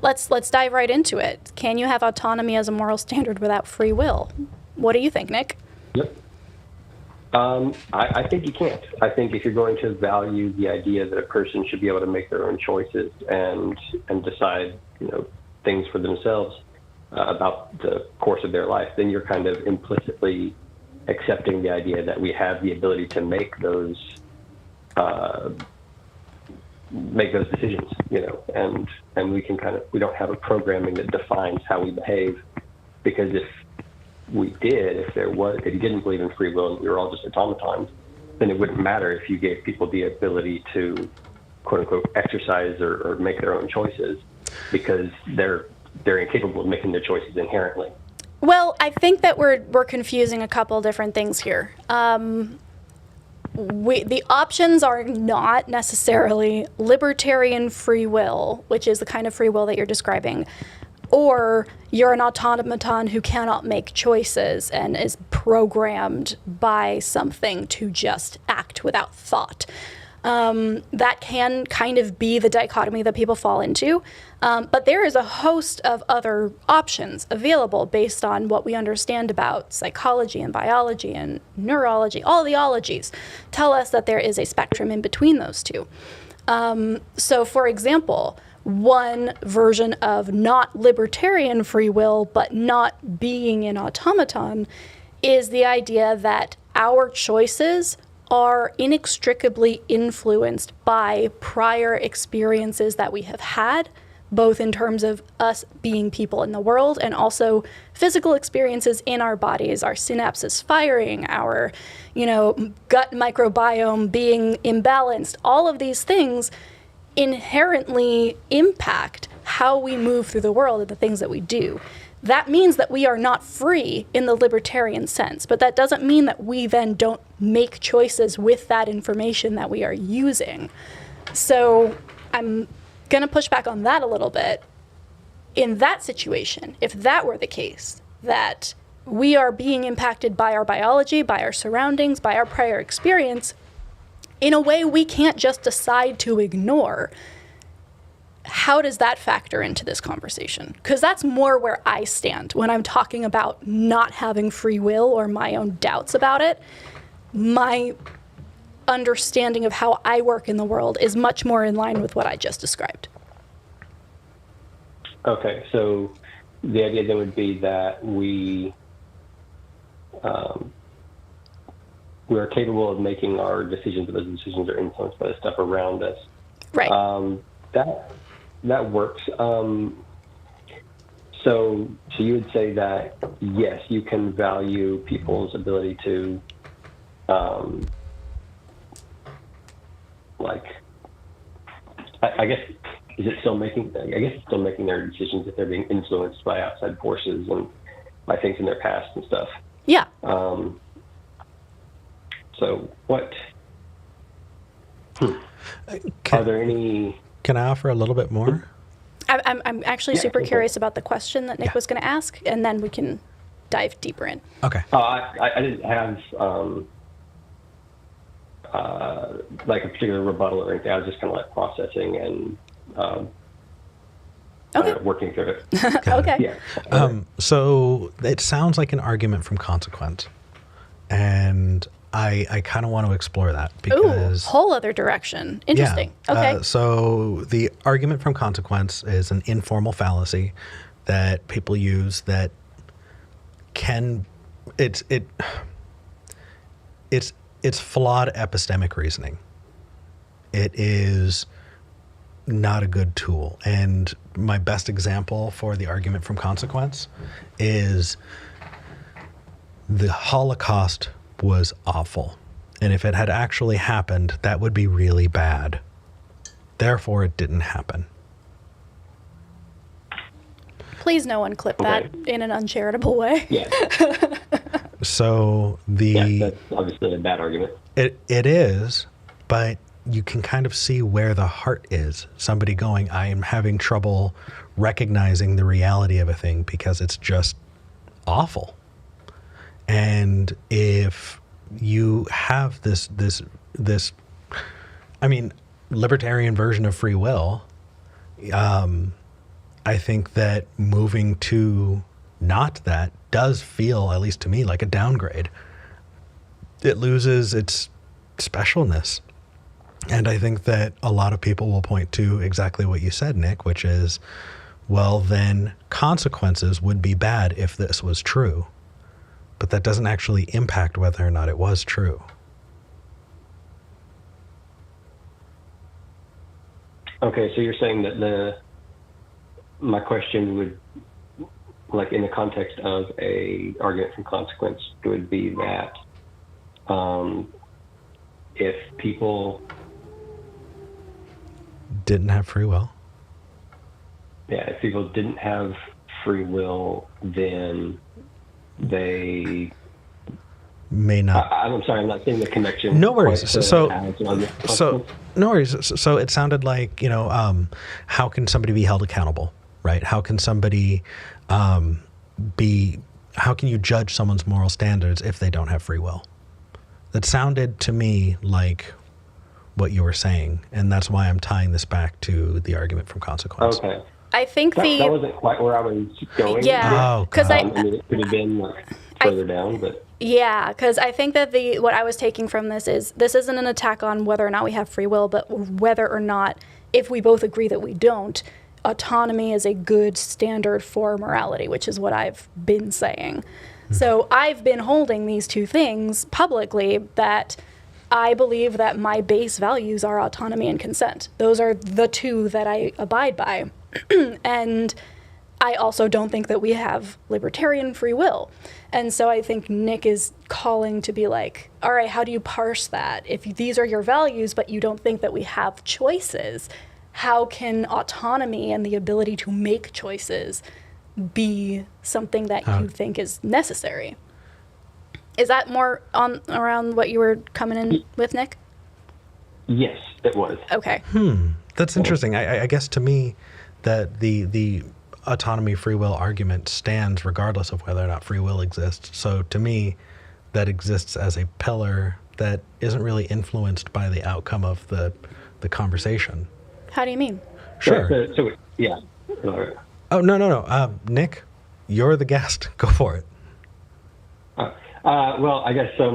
S1: Let's dive right into it. Can you have autonomy as a moral standard without free will? What do you think, Nick?
S5: Yep. I think you can't. I think if you're going to value the idea that a person should be able to make their own choices and decide, things for themselves about the course of their life, then you're kind of implicitly accepting the idea that we have the ability to make those decisions, and we can we don't have a programming that defines how we behave, because if we did, if you didn't believe in free will and we were all just automatons, then it wouldn't matter if you gave people the ability to, quote unquote, exercise or make their own choices, because they're incapable of making their choices inherently.
S1: Well, I think that we're confusing a couple different things here. The options are not necessarily libertarian free will, which is the kind of free will that you're describing, or you're an automaton who cannot make choices and is programmed by something to just act without thought. That can kind of be the dichotomy that people fall into. But there is a host of other options available based on what we understand about psychology and biology and neurology. All the ologies tell us that there is a spectrum in between those two. So, for example, one version of not libertarian free will, but not being an automaton, is the idea that our choices are inextricably influenced by prior experiences that we have had, both in terms of us being people in the world and also physical experiences in our bodies, our synapses firing, our, gut microbiome being imbalanced. All of these things inherently impact how we move through the world and the things that we do. That means that we are not free in the libertarian sense, but that doesn't mean that we then don't make choices with that information that we are using. So I'm going to push back on that a little bit. In that situation, if that were the case, that we are being impacted by our biology, by our surroundings, by our prior experience, in a way we can't just decide to ignore. How does that factor into this conversation? Because that's more where I stand when I'm talking about not having free will or my own doubts about it. My understanding of how I work in the world is much more in line with what I just described.
S5: Okay, so the idea then would be that we are capable of making our decisions, but those decisions are influenced by the stuff around us.
S1: Right.
S5: That works. So you would say that, yes, you can value people's ability to, I guess, is it still making? I guess it's still making their decisions if they're being influenced by outside forces and by things in their past and stuff.
S1: Yeah.
S5: So what? Are there any?
S2: Can I offer a little bit more?
S1: I'm actually super curious about the question that Nick was going to ask, and then we can dive deeper in.
S2: Okay.
S5: I didn't have like a particular rebuttal or anything. I was just kind of like processing and working through it.
S1: Okay.
S5: Yeah.
S2: So it sounds like an argument from consequence, and I kind of want to explore that because
S1: whole other direction. Interesting.
S2: Yeah.
S1: Okay.
S2: So the argument from consequence is an informal fallacy that people use that can it's flawed epistemic reasoning. It is not a good tool. And my best example for the argument from consequence is the Holocaust was awful. And if it had actually happened, that would be really bad. Therefore, it didn't happen.
S1: Please no one clip that in an uncharitable way.
S5: Yeah.
S2: So
S5: that's obviously a bad argument.
S2: It is, but you can kind of see where the heart is. Somebody going, I am having trouble recognizing the reality of a thing because it's just awful. And if you have this, I mean, libertarian version of free will, I think that moving to not that does feel, at least to me, like a downgrade. It loses its specialness. And I think that a lot of people will point to exactly what you said, Nick, which is, well, then consequences would be bad if this was true. But that doesn't actually impact whether or not it was true.
S5: Okay, so you're saying that my question would, like in the context of a argument from consequence, would be that if people
S2: didn't have free will.
S5: Yeah, if people didn't have free will, then they
S2: may not.
S5: I'm sorry, I'm not seeing the connection.
S2: No worries. So no worries. So it sounded like, how can somebody be held accountable, right? How can somebody how can you judge someone's moral standards if they don't have free will? That sounded to me like what you were saying, and that's why I'm tying this back to the argument from consequence.
S5: Okay.
S1: I think
S5: that wasn't quite where I was going.
S1: Yeah, because
S5: I mean, it could have been further down, but
S1: yeah, because I think that what I was taking from this isn't an attack on whether or not we have free will, but whether or not, if we both agree that we don't, autonomy is a good standard for morality, which is what I've been saying. So I've been holding these two things publicly, that I believe that my base values are autonomy and consent. Those are the two that I abide by. And I also don't think that we have libertarian free will. And so I think Nick is calling to be like, all right, how do you parse that? If these are your values, but you don't think that we have choices, how can autonomy and the ability to make choices be something that you think is necessary? Is that more around what you were coming in with, Nick?
S5: Yes, it was.
S1: Okay.
S2: That's interesting. I guess to me that the autonomy free will argument stands regardless of whether or not free will exists. So to me, that exists as a pillar that isn't really influenced by the outcome of the conversation.
S1: How do you mean?
S2: Sure.
S5: So yeah. All right.
S2: Oh, no. Nick, you're the guest. Go for it.
S5: Well, I guess so.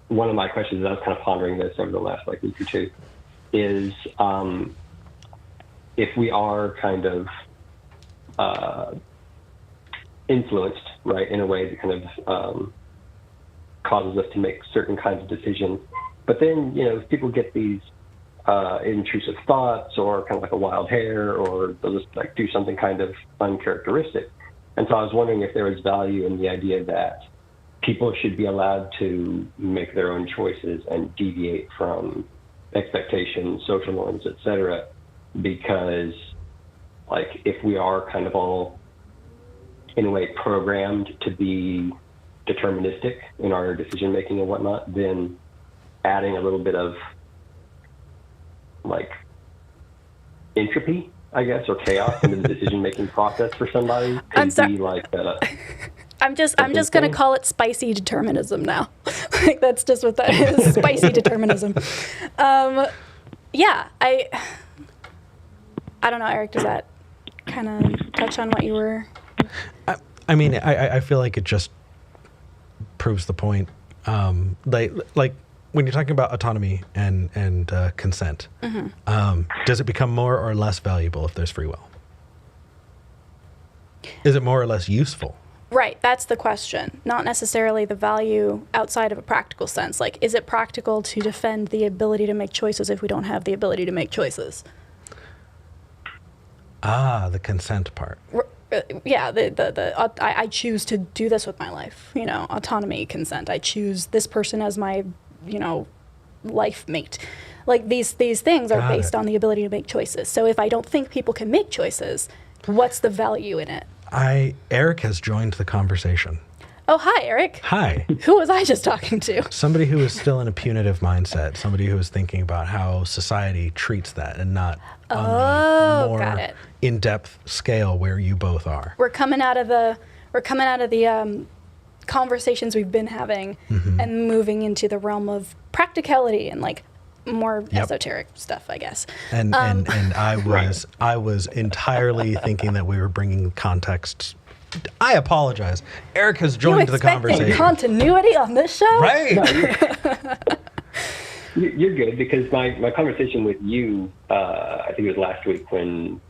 S5: One of my questions, I was kind of pondering this over the last week or two, is if we are kind of influenced, right, in a way that kind of causes us to make certain kinds of decisions, but then if people get these intrusive thoughts or kind of like a wild hair, or they'll just like do something kind of uncharacteristic. And so I was wondering if there was value in the idea that people should be allowed to make their own choices and deviate from expectations, social norms, etc. Because like if we are kind of all in a way programmed to be deterministic in our decision making and whatnot, then adding a little bit of like entropy, I guess, or chaos into the decision-making process for somebody could be like
S1: I'm just going to call it spicy determinism now. Like that's just what that is, spicy determinism. Yeah, I don't know, Eric, does that kind of touch on what you were...
S2: I mean, I feel like it just proves the point. Like when you're talking about autonomy and consent, does it become more or less valuable if there's free will? Is it more or less useful?
S1: Right, that's the question. Not necessarily the value outside of a practical sense. Like, is it practical to defend the ability to make choices if we don't have the ability to make choices?
S2: Ah, the consent part.
S1: Yeah, I choose to do this with my life. Autonomy, consent. I choose this person as my, life mate. Like these things are based on the ability to make choices. So if I don't think people can make choices, what's the value in it?
S2: Eric has joined the conversation.
S1: Oh, hi, Eric.
S2: Hi.
S1: Who was I just talking to?
S2: Somebody who is still in a punitive mindset. Somebody who is thinking about how society treats that and not on the more in-depth scale where you both are.
S1: We're coming out of the conversations we've been having and moving into the realm of practicality and like more esoteric stuff, I guess.
S2: And I was entirely thinking that we were bringing context. I apologize. Eric has joined the conversation.
S1: Continuity on this show?
S2: Right.
S5: No, you're good, because my conversation with you, I think it was last week when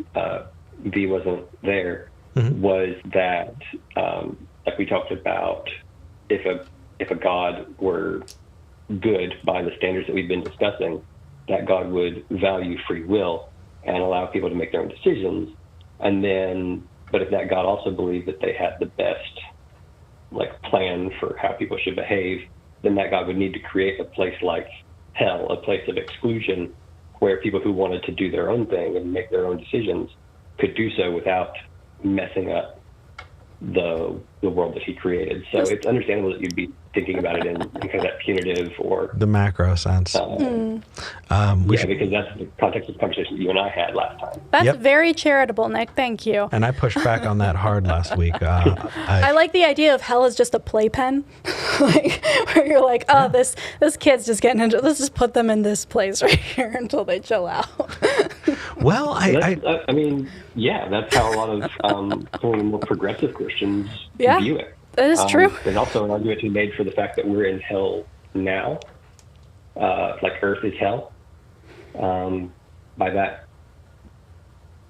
S5: V wasn't there, was that like we talked about if a God were good by the standards that we've been discussing, that God would value free will and allow people to make their own decisions. And then, but if that God also believed that they had the best like plan for how people should behave, then that God would need to create a place like hell, a place of exclusion, where people who wanted to do their own thing and make their own decisions could do so without messing up the world that he created. So it's understandable that you'd be thinking about it in kind of that punitive or
S2: the macro sense.
S5: Because that's the context of the conversation you and I had last time.
S1: That's very charitable, Nick. Thank you.
S2: And I pushed back on that hard last week.
S1: I like the idea of hell as just a playpen, like where you're like, oh, this kid's just getting into. Let's just put them in this place right here until they chill out.
S2: Well,
S5: I mean, yeah, that's how a lot of some of the more progressive Christians view it.
S1: That is true.
S5: There's also an argument to be made for the fact that we're in hell now, like Earth is hell, by that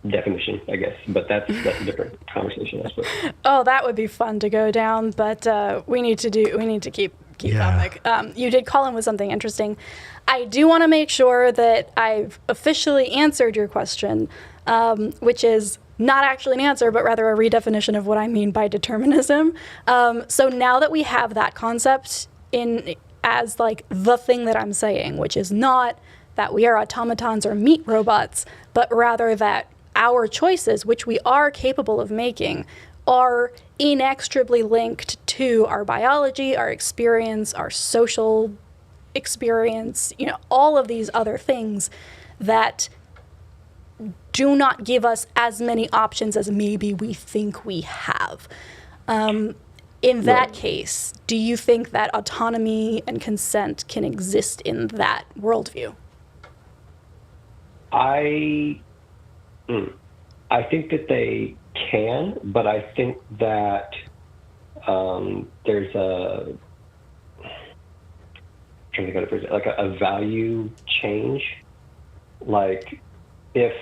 S5: definition, I guess. But that's a different conversation, I suppose.
S1: Oh, that would be fun to go down, but we need to keep topic. You did call in with something interesting. I do want to make sure that I've officially answered your question, which is not actually an answer, but rather a redefinition of what I mean by determinism. So now that we have that concept in as like the thing that I'm saying, which is not that we are automatons or meat robots, but rather that our choices, which we are capable of making, are inextricably linked to our biology, our experience, our social experience, all of these other things that do not give us as many options as maybe we think we have. In that case, do you think that autonomy and consent can exist in that worldview?
S5: I think that they can, but I think that there's a trying to think of it, like a value change. Like if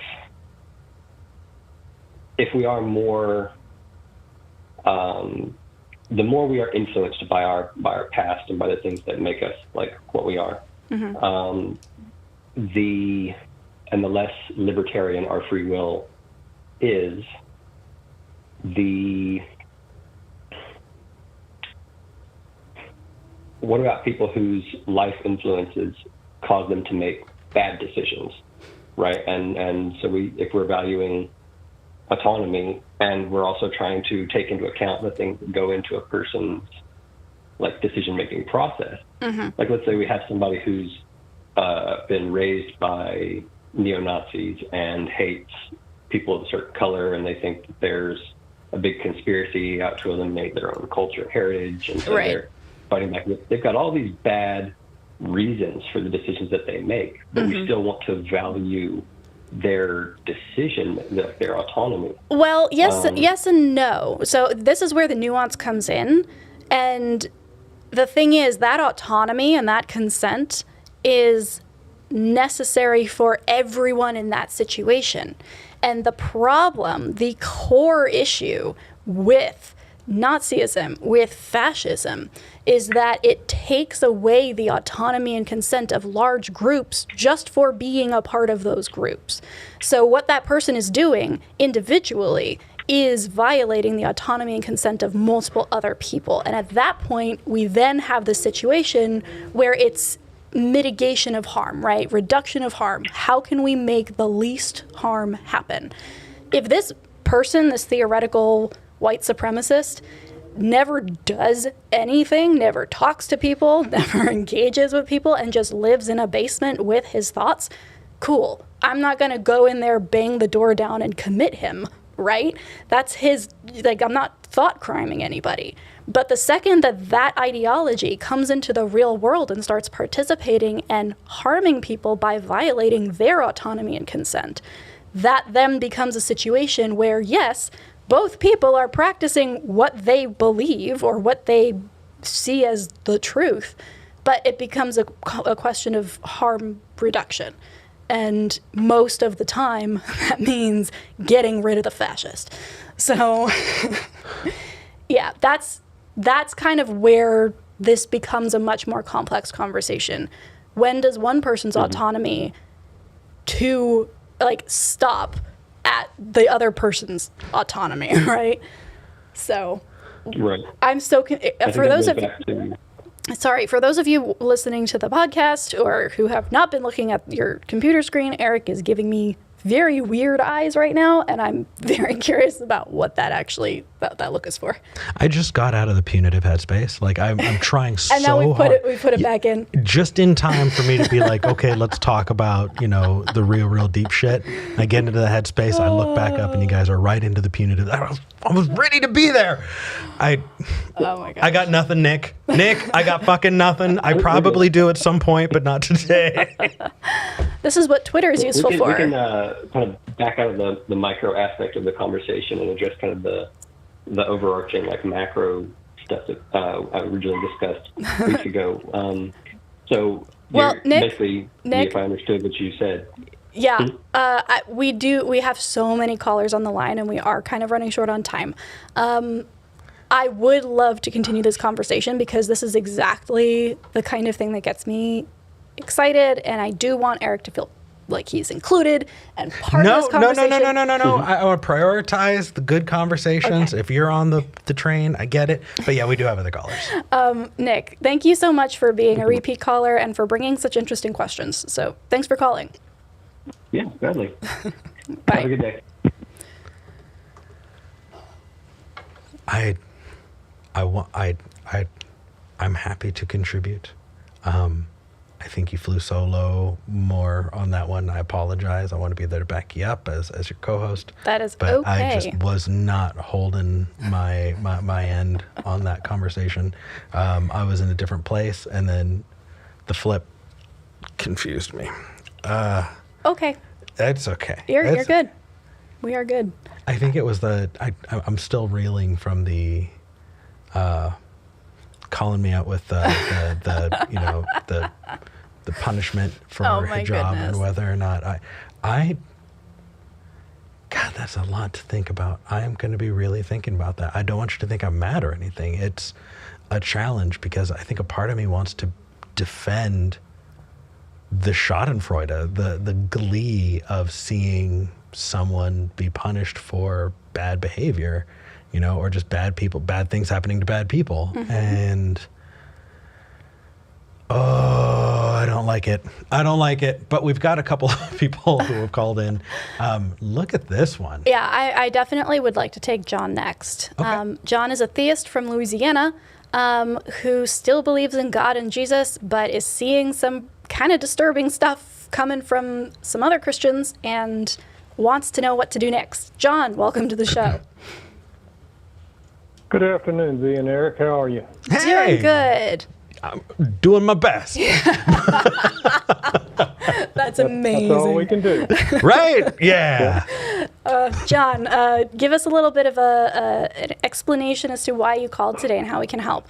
S5: we are more, the more we are influenced by our past and by the things that make us like what we are, the less libertarian our free will is, what about people whose life influences cause them to make bad decisions, right? And so if we're valuing autonomy and we're also trying to take into account the things that go into a person's like decision-making process, like let's say we have somebody who's been raised by neo-Nazis and hates people of a certain color, and they think that there's a big conspiracy out to eliminate their own culture and heritage, and so they're fighting back. They've got all these bad reasons for the decisions that they make, but we still want to value their decision, their autonomy.
S1: Well, yes and no. So this is where the nuance comes in. And the thing is that autonomy and that consent is necessary for everyone in that situation. And the problem, the core issue with Nazism, with fascism, is that it takes away the autonomy and consent of large groups just for being a part of those groups. So what that person is doing individually is violating the autonomy and consent of multiple other people. And at that point, we then have the situation where it's mitigation of harm, right? Reduction of harm. How can we make the least harm happen? If this person, this theoretical white supremacist, never does anything, never talks to people, never engages with people, and just lives in a basement with his thoughts, cool. I'm not going to go in there, bang the door down, and commit him, right? That's his, like, I'm not thought criming anybody. But the second that that ideology comes into the real world and starts participating and harming people by violating their autonomy and consent, that then becomes a situation where, yes, both people are practicing what they believe or what they see as the truth, but it becomes a question of harm reduction. And most of the time, that means getting rid of the fascist. So, yeah, that's kind of where this becomes a much more complex conversation. When does one person's autonomy to, like, stop at the other person's autonomy, right? So, I'm so for those of you listening to the podcast or who have not been looking at your computer screen, Eric is giving me very weird eyes right now, and I'm very curious about what that look is for.
S2: I just got out of the punitive headspace. Like I'm trying so hard.
S1: And now we put it back in.
S2: Just in time for me to be like, okay, let's talk about, the real deep shit. I get into the headspace, I look back up, and you guys are right into the punitive. I was ready to be there. Oh my God. I got nothing, Nick. I got fucking nothing. I probably do at some point, but not today.
S1: This is what Twitter is useful for.
S5: We can kind of back out of the micro aspect of the conversation and address kind of the overarching like macro stuff that I originally discussed weeks ago.
S1: Nick,
S5: basically, if I understood what you said.
S1: Yeah, we have so many callers on the line, and we are kind of running short on time. I would love to continue this conversation because this is exactly the kind of thing that gets me excited, and I do want Eric to feel like he's included and part of this conversation.
S2: No. I want to prioritize the good conversations. Okay. If you're on the train, I get it. But yeah, we do have other callers.
S1: Nick, thank you so much for being a repeat caller and for bringing such interesting questions. So thanks for calling.
S5: Yeah, gladly.
S1: Bye.
S5: Have a good day.
S2: I'm happy to contribute. I think you flew solo more on that one. I apologize. I want to be there to back you up as your co-host.
S1: That is
S2: but
S1: okay.
S2: I just was not holding my end on that conversation. I was in a different place, and then the flip confused me.
S1: Okay.
S2: That's okay.
S1: You're good. We are good.
S2: I think it was I'm still reeling from the calling me out with the you know the punishment for hijab
S1: goodness.
S2: and whether or not I God, that's a lot to think about. I am going to be really thinking about that. I don't want you to think I'm mad or anything. It's a challenge because I think a part of me wants to defend the Schadenfreude, the glee of seeing someone be punished for bad behavior, you know, or just bad things happening to bad people.
S1: Mm-hmm.
S2: And I don't like it. But we've got a couple of people who have called in. Look at this one.
S1: Yeah, I definitely would like to take John next.
S2: Okay.
S1: John is a theist from Louisiana who still believes in God and Jesus, but is seeing some kind of disturbing stuff coming from some other Christians and wants to know what to do next. John, welcome to the show.
S6: Good afternoon, Z and Eric. How are you?
S2: Hey,
S1: Doing good.
S2: I'm doing my best.
S1: That's amazing.
S6: That's all we can do.
S2: Right? Yeah.
S1: John, give us a little bit of an explanation as to why you called today and how we can help.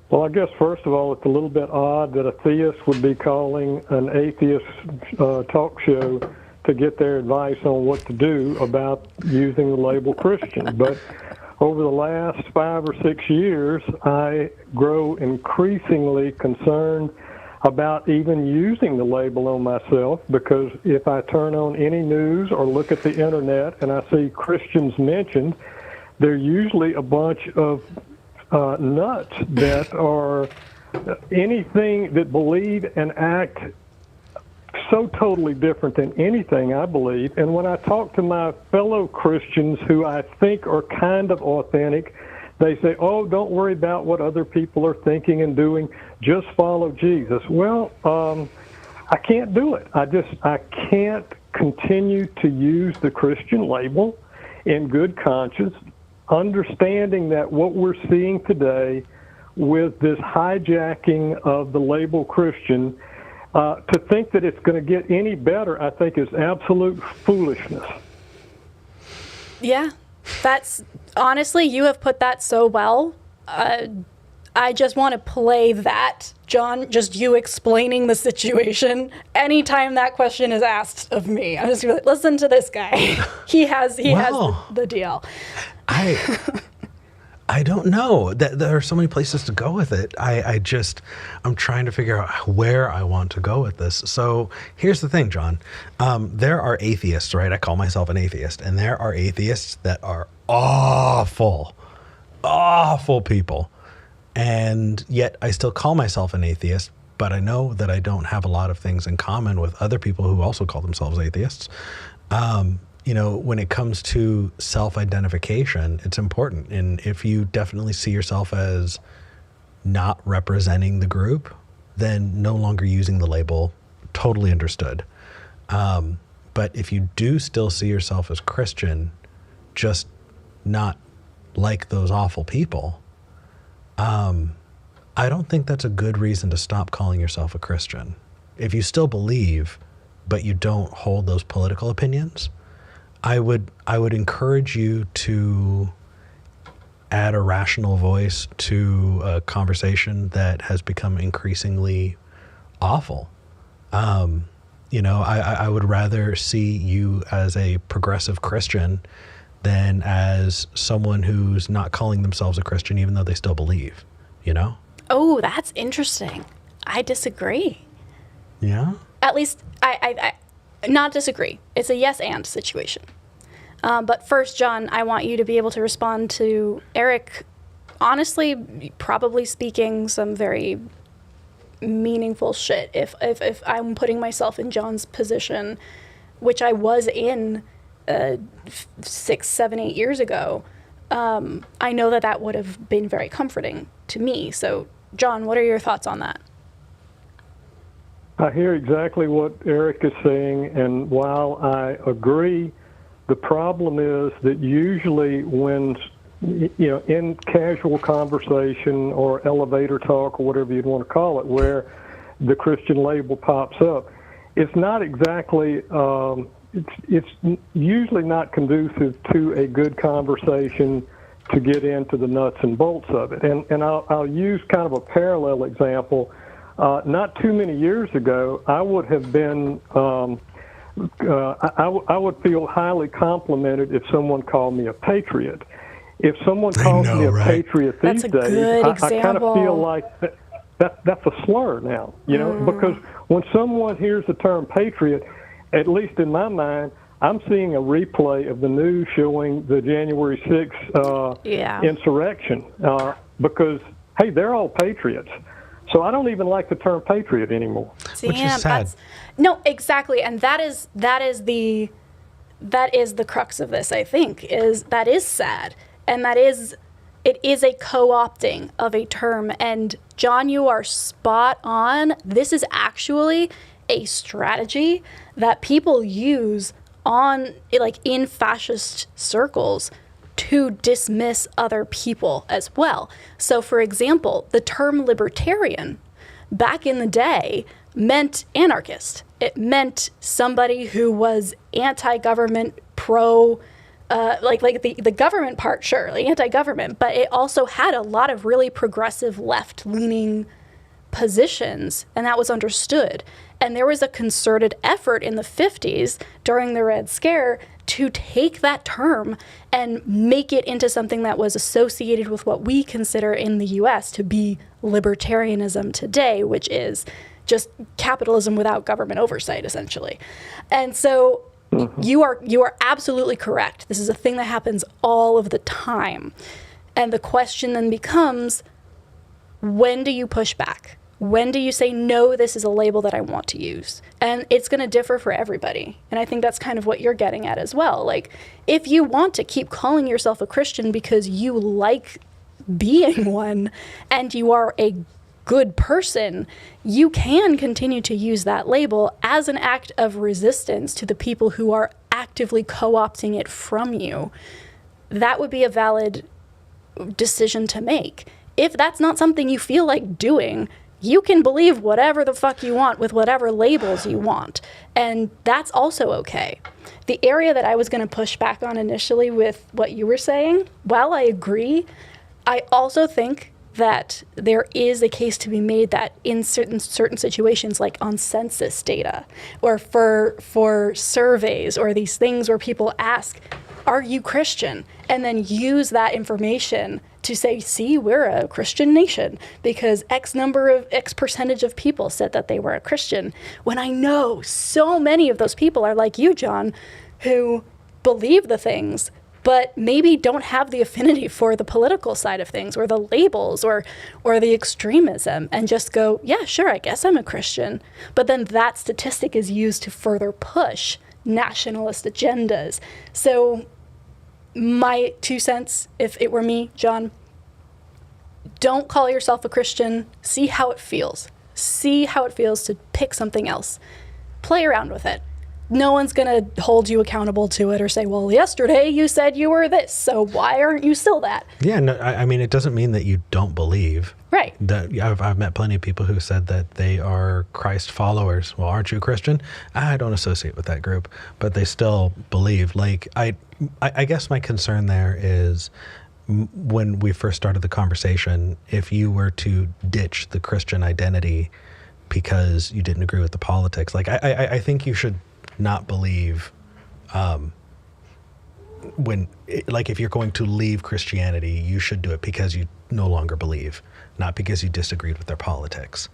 S6: Well, I guess first of all, it's a little bit odd that a theist would be calling an atheist talk show to get their advice on what to do about using the label Christian. But over the last 5 or 6 years, I grow increasingly concerned about even using the label on myself, because if I turn on any news or look at the internet and I see Christians mentioned, they're usually a bunch of nuts that are anything that believe and act so totally different than anything I believe. And when I talk to my fellow Christians who I think are kind of authentic, they say, oh, don't worry about what other people are thinking and doing. Just follow Jesus. Well, I can't do it. I can't continue to use the Christian label in good conscience, understanding that what we're seeing today with this hijacking of the label Christian, to think that it's going to get any better, I think is absolute foolishness.
S1: Yeah, that's honestly, you have put that so well. I just want to play that, John, just you explaining the situation anytime that question is asked of me. I'm just going to listen to this guy. He has the deal.
S2: I don't know. There are so many places to go with it. I'm trying to figure out where I want to go with this. So here's the thing, John. There are atheists, right? I call myself an atheist. And there are atheists that are awful people. And yet I still call myself an atheist, but I know that I don't have a lot of things in common with other people who also call themselves atheists. You know, when it comes to self-identification, it's important. And if you definitely see yourself as not representing the group, then no longer using the label, totally understood. But if you do still see yourself as Christian, just not like those awful people, I don't think that's a good reason to stop calling yourself a Christian. If you still believe, but you don't hold those political opinions, I would encourage you to add a rational voice to a conversation that has become increasingly awful. You know, I would rather see you as a progressive Christian than as someone who's not calling themselves a Christian, even though they still believe, you know?
S1: Oh, that's interesting. I disagree.
S2: Yeah?
S1: At least, I not disagree. It's a yes and situation. But first, John, I want you to be able to respond to Eric, honestly, probably speaking some very meaningful shit. If I'm putting myself in John's position, which I was in 6, 7, 8 years ago, I know that would have been very comforting to me. So, John, what are your thoughts on that?
S6: I hear exactly what Eric is saying, and while I agree, the problem is that usually when, in casual conversation or elevator talk or whatever you'd want to call it, where the Christian label pops up, it's not exactly, it's usually not conducive to a good conversation to get into the nuts and bolts of it. And I'll use kind of a parallel example. Not too many years ago, I would have been, I would feel highly complimented if someone called me a patriot. If someone calls me a patriot these days, I kind of feel like that's a slur now, because when someone hears the term patriot, at least in my mind, I'm seeing a replay of the news showing the January 6th insurrection because, hey, they're all patriots. So I don't even like the term patriot anymore.
S1: Damn,
S2: which is sad.
S1: No, exactly, and that is the crux of this. I think that is sad, and it is a co-opting of a term. And John, you are spot on. This is actually a strategy that people use in fascist circles to dismiss other people as well. So, for example, the term libertarian back in the day meant anarchist. It meant somebody who was anti-government, pro, the government part, sure, anti-government, but it also had a lot of really progressive left-leaning positions, and that was understood. And there was a concerted effort in the 50s during the Red Scare to take that term and make it into something that was associated with what we consider in the US to be libertarianism today, which is just capitalism without government oversight, essentially. And so you are absolutely correct. This is a thing that happens all of the time. And the question then becomes, when do you push back? When do you say, no, this is a label that I want to use? And it's going to differ for everybody. And I think that's kind of what you're getting at as well. Like, if you want to keep calling yourself a Christian because you like being one and you are a good person, you can continue to use that label as an act of resistance to the people who are actively co-opting it from you. That would be a valid decision to make. If that's not something you feel like doing, you can believe whatever the fuck you want with whatever labels you want. And that's also okay. The area that I was going to push back on initially with what you were saying, while I agree, I also think that there is a case to be made that in certain situations, like on census data or for surveys or these things where people ask, are you Christian? And then use that information to say, see, we're a Christian nation because X percentage of people said that they were a Christian. When I know so many of those people are like you, John, who believe the things, but maybe don't have the affinity for the political side of things or the labels or the extremism and just go, yeah, sure, I guess I'm a Christian. But then that statistic is used to further push nationalist agendas. So my 2 cents, if it were me, John, don't call yourself a Christian. See how it feels. See how it feels to pick something else. Play around with it. No one's going to hold you accountable to it or say, well, yesterday you said you were this, so why aren't you still that?
S2: Yeah, no, I mean, it doesn't mean that you don't believe.
S1: Right.
S2: I've met plenty of people who said that they are Christ followers. Well, aren't you a Christian? I don't associate with that group, but they still believe. Like, I guess my concern there is when we first started the conversation, if you were to ditch the Christian identity because you didn't agree with the politics, like I think you should not believe if you're going to leave Christianity, you should do it because you no longer believe, not because you disagreed with their politics.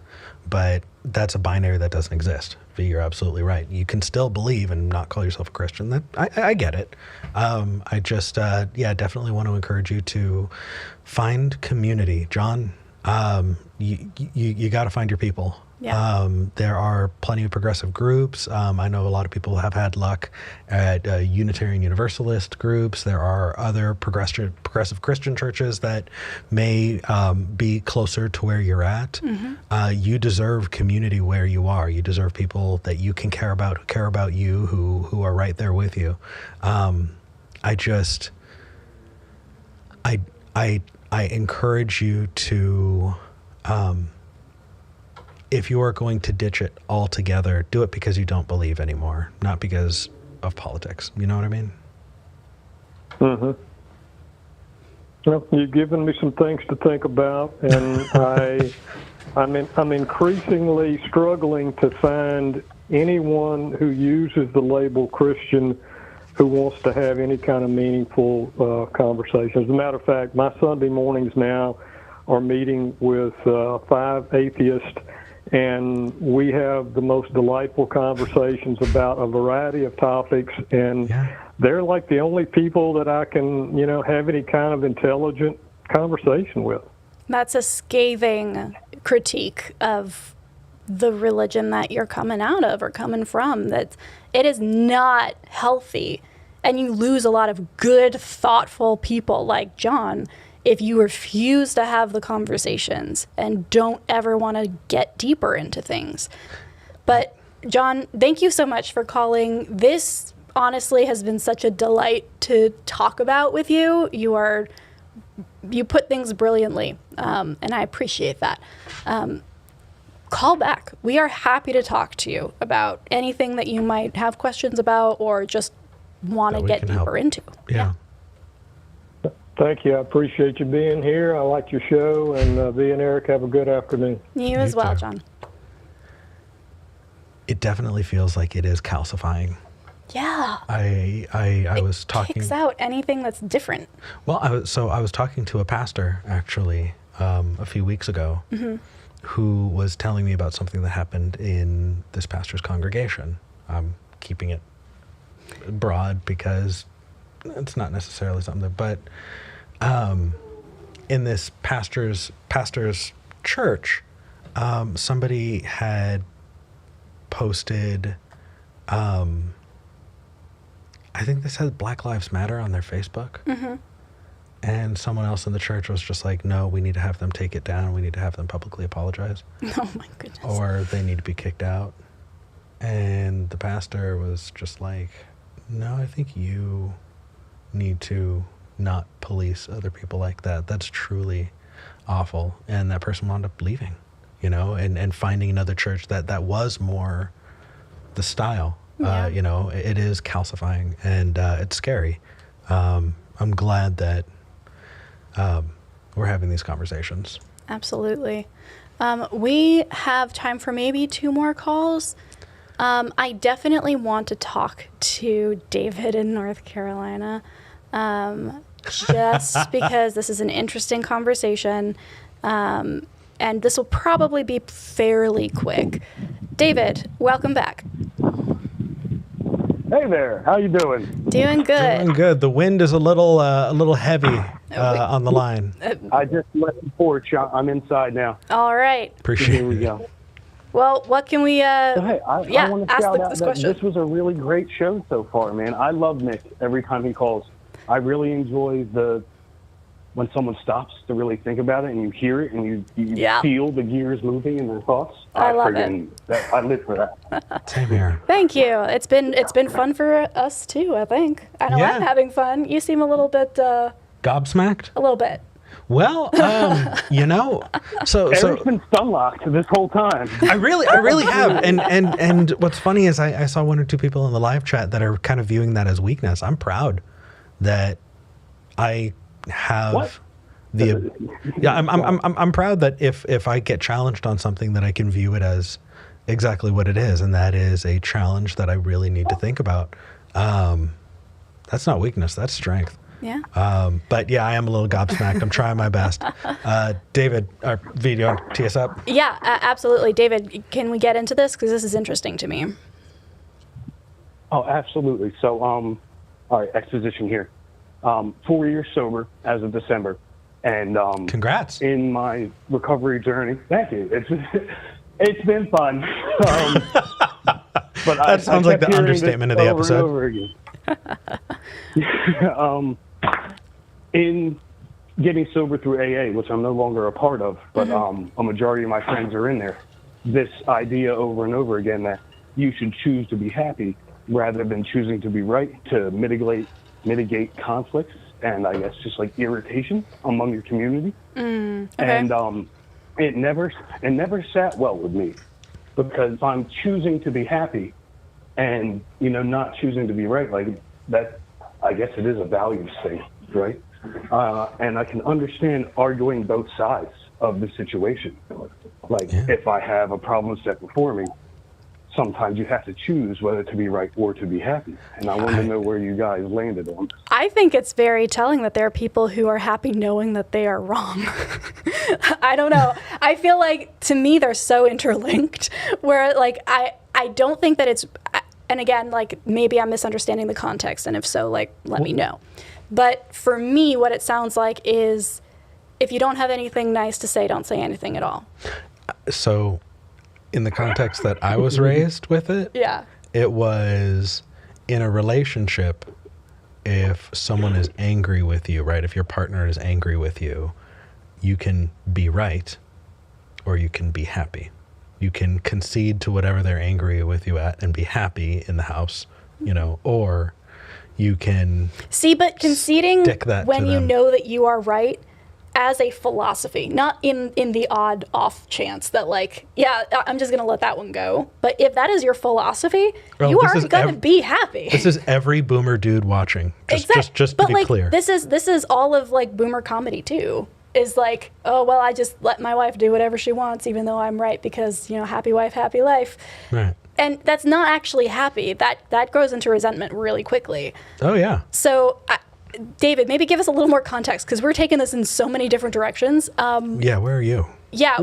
S2: But that's a binary that doesn't exist. V, you're absolutely right. You can still believe and not call yourself a Christian. That I get it. I just definitely want to encourage you to find community. John, you got to find your people.
S1: Yeah.
S2: There are plenty of progressive groups. I know a lot of people have had luck at Unitarian Universalist groups. There are other progressive Christian churches that may be closer to where you're at. You deserve community where you are. You deserve people that you can care about, who care about you, who are right there with you. I encourage you to, if you are going to ditch it altogether, do it because you don't believe anymore, not because of politics. You know what I mean?
S6: Mm-hmm. Well, you've given me some things to think about, and I'm increasingly struggling to find anyone who uses the label Christian who wants to have any kind of meaningful conversation. As a matter of fact, my Sunday mornings now are meeting with 5 atheists, and we have the most delightful conversations about a variety of topics, and they're like the only people that I can, have any kind of intelligent conversation with.
S1: That's a scathing critique of the religion that you're coming out of or coming from, that it is not healthy, and you lose a lot of good, thoughtful people like John if you refuse to have the conversations and don't ever want to get deeper into things. But John, thank you so much for calling. This honestly has been such a delight to talk about with you. You put things brilliantly, and I appreciate that. Call back. We are happy to talk to you about anything that you might have questions about or just want to get deeper into.
S2: Yeah.
S6: Thank you. I appreciate you being here. I like your show, and V and Eric, have a good afternoon.
S1: You as well,
S2: too.
S1: John.
S2: It definitely feels like it is calcifying.
S1: Yeah.
S2: I was talking.
S1: Kicks out anything that's different.
S2: Well, I was talking to a pastor actually a few weeks ago, who was telling me about something that happened in this pastor's congregation. I'm keeping it broad because it's not necessarily something that, but in this pastor's church, somebody had posted, I think they said Black Lives Matter on their Facebook. And someone else in the church was just like, no, we need to have them take it down. We need to have them publicly apologize.
S1: Oh my goodness.
S2: Or they need to be kicked out. And the pastor was just like, no, I think you need to not police other people like that. That's truly awful. And that person wound up leaving, and finding another church that was more the style.
S1: Yeah.
S2: It is calcifying, and it's scary. I'm glad that we're having these conversations.
S1: Absolutely. We have time for maybe 2 more calls. I definitely want to talk to David in North Carolina, just because this is an interesting conversation, and this will probably be fairly quick. David, welcome back.
S7: Hey there, how you doing?
S1: Doing good.
S2: Doing good. The wind is a little heavy on the line.
S7: I just left the porch. I'm inside now.
S1: All right.
S2: Appreciate
S7: Here we
S2: it.
S7: go.
S1: Well, what can we?
S7: So, hey, I want to
S1: ask
S7: shout out
S1: this
S7: that
S1: question.
S7: this was a really great show so far, man. I love Nick every time he calls. I really enjoy when someone stops to really think about it, and you hear it, and you feel the gears moving in their thoughts.
S1: I love it.
S7: I live for that.
S2: Same here.
S1: Thank you. It's been fun for us too, I think. I know I'm having fun. You seem a little bit
S2: Gobsmacked?
S1: a little bit.
S2: Well, so
S7: Eric's been stun-locked this whole time.
S2: I really have. And what's funny is I saw 1 or 2 people in the live chat that are kind of viewing that as weakness. I'm proud that I have
S7: What?
S2: I'm proud that if I get challenged on something, that I can view it as exactly what it is, and that is a challenge that I really need to think about. That's not weakness, that's strength.
S1: Yeah.
S2: But yeah, I am a little gobsmacked. I'm trying my best. David, our video, tee us up.
S1: Yeah, absolutely. David, can we get into this? Because this is interesting to me.
S7: Oh, absolutely. So, all right, exposition here. 4 years sober as of December. And
S2: Congrats.
S7: in my recovery journey, thank you. It's been fun. But
S2: That sounds like the understatement of the episode.
S7: Over and over again. In getting sober through AA, which I'm no longer a part of, but a majority of my friends are in there, this idea over and over again that you should choose to be happy rather than choosing to be right to mitigate conflicts and I guess just like irritation among your community.
S1: Okay.
S7: And it never sat well with me, because if I'm choosing to be happy and, you know, not choosing to be right, like that, I guess it is a values thing, right? And I can understand arguing both sides of the situation. Like if I have a problem set before me, sometimes you have to choose whether to be right or to be happy. And I want to know where you guys landed on this.
S1: I think it's very telling that there are people who are happy knowing that they are wrong. I don't know. I feel like, to me, they're so interlinked, where like I don't think that it's, and again, like maybe I'm misunderstanding the context, and if so, like let me know. But for me, what it sounds like is, if you don't have anything nice to say, don't say anything at all.
S2: So in the context that I was raised with it, it was in a relationship, if someone is angry with you, right? If your partner is angry with you, you can be right or you can be happy. You can concede to whatever they're angry with you at and be happy in the house, you know, or you can
S1: but conceding when you
S2: them.
S1: know that you are right as a philosophy, not in the odd off chance that like, I'm just going to let that one go. But if that is your philosophy, you aren't going to be happy.
S2: This is every boomer dude watching. Just to be clear.
S1: This is all of like boomer comedy too. Is like, oh, well, I just let my wife do whatever she wants, even though I'm right, because, you know, happy wife, happy life.
S2: Right.
S1: And that's not actually happy. That grows into resentment really quickly.
S2: Oh, yeah.
S1: So, David, maybe give us a little more context, because we're taking this in so many different directions.
S2: Yeah, where are you?
S1: Yeah,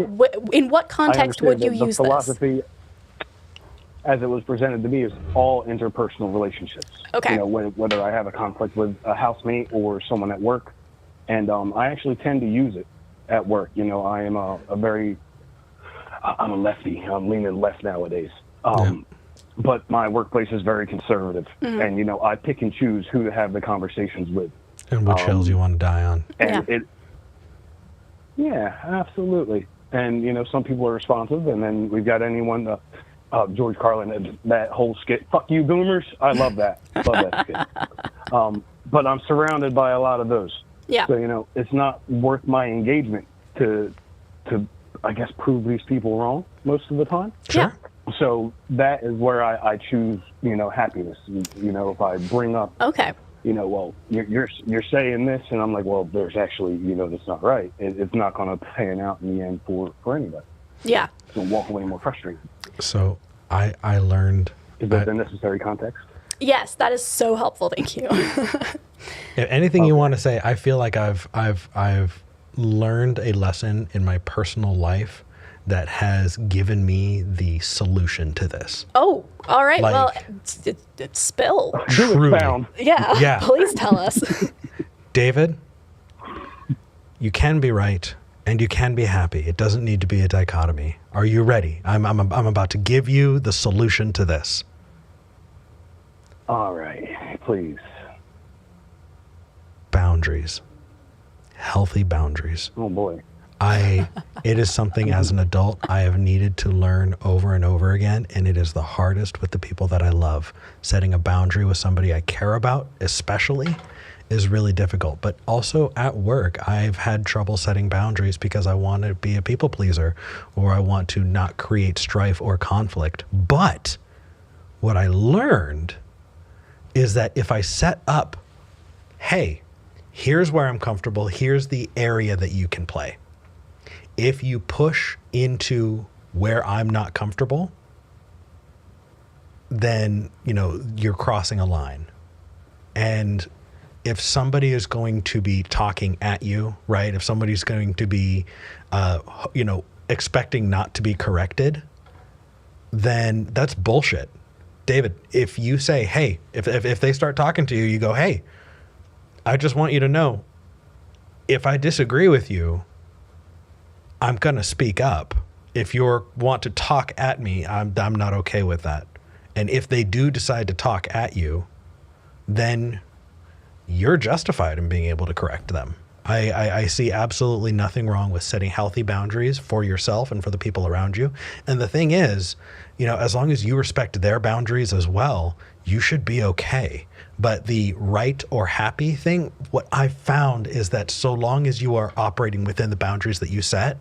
S1: in what context would you use
S7: the philosophy, as it was presented to me, is all interpersonal relationships.
S1: Okay.
S7: You know, whether I have a conflict with a housemate or someone at work. And I actually tend to use it at work. You know, I am I'm a lefty. I'm leaning left nowadays. But my workplace is very conservative. And, you know, I pick and choose who to have the conversations with.
S2: And which hills you want to die on.
S7: And absolutely. And, you know, some people are responsive. And then we've got anyone, George Carlin, that whole skit, fuck you, boomers. I love that. Love that skit. But I'm surrounded by a lot of those.
S1: Yeah.
S7: So, you know, it's not worth my engagement to I guess, prove these people wrong most of the time.
S2: Sure.
S7: So that is where I choose, you know, happiness. You know, if I bring up, you know, well, you're saying this, and I'm like, well, there's actually, you know, that's not right. It's not going to pan out in the end for anybody.
S1: Yeah.
S7: So walk away more frustrated.
S2: So I learned.
S7: Is that the necessary context?
S1: Yes, that is so helpful. Thank you.
S2: Anything you want to say, I feel like I've learned a lesson in my personal life that has given me the solution to this.
S1: Oh, all right.
S2: Like,
S1: well, spill.
S2: Truly.
S1: Yeah. Please tell us.
S2: David, you can be right and you can be happy. It doesn't need to be a dichotomy. Are you ready? I'm about to give you the solution to this.
S7: All right, please.
S2: Boundaries. Healthy boundaries.
S7: Oh boy.
S2: It is something as an adult I have needed to learn over and over again, and it is the hardest with the people that I love. Setting a boundary with somebody I care about, especially, is really difficult. But also at work, I've had trouble setting boundaries because I want to be a people pleaser, or I want to not create strife or conflict. But what I learned is that if I set up, hey, here's where I'm comfortable, here's the area that you can play. If you push into where I'm not comfortable, then, you know, you're crossing a line. And if somebody is going to be talking at you, right? If somebody's going to be, you know, expecting not to be corrected, then that's bullshit. David, if you say, hey, if they start talking to you, you go, hey, I just want you to know, if I disagree with you, I'm going to speak up. if you want to talk at me, I'm not okay with that. And if they do decide to talk at you, then you're justified in being able to correct them. I see absolutely nothing wrong with setting healthy boundaries for yourself and for the people around you. And the thing is, as long as you respect their boundaries as well, you should be okay. But the right or happy thing, what I've found is that so long as you are operating within the boundaries that you set,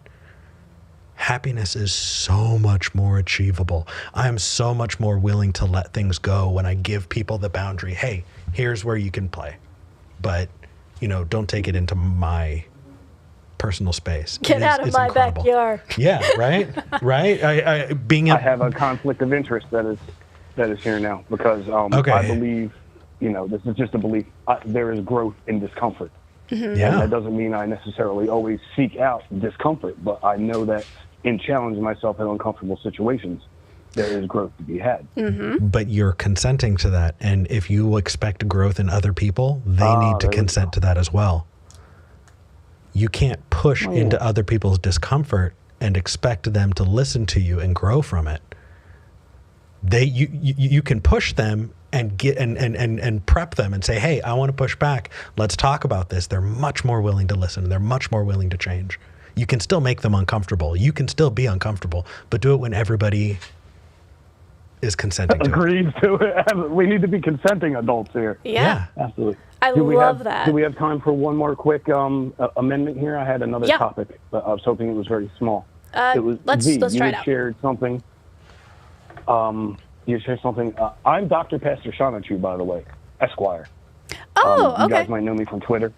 S2: happiness is so much more achievable. I am so much more willing to let things go when I give people the boundary. Hey, here's where you can play. But, don't take it into my personal space.
S1: Get out of my
S2: incredible.
S1: backyard.
S2: Yeah, right? Right?
S7: I have a conflict of interest that is here now because
S2: Okay.
S7: I believe, this is just a belief, there is growth in discomfort.
S2: Yeah.
S7: And that doesn't mean I necessarily always seek out discomfort, but I know that in challenging myself in uncomfortable situations, there is growth to be had.
S2: But you're consenting to that. And if you expect growth in other people, they need to consent to that as well. You can't push into other people's discomfort and expect them to listen to you and grow from it. You can push them and get and prep them and say, hey, I want to push back. Let's talk about this. They're much more willing to listen. They're much more willing to change. You can still make them uncomfortable. You can still be uncomfortable, but do it when everybody is consenting to it.
S7: Agreed to it. We need to be consenting adults here.
S1: Yeah.
S7: Absolutely.
S1: I love that.
S7: Do we have time for one more quick amendment here? I had another topic, but I was hoping it was very small.
S1: Let's try it out.
S7: Shared something. You shared something. I'm Dr. Pastor Shanachu, by the way, Esquire.
S1: Oh, okay.
S7: You guys might know me from Twitter.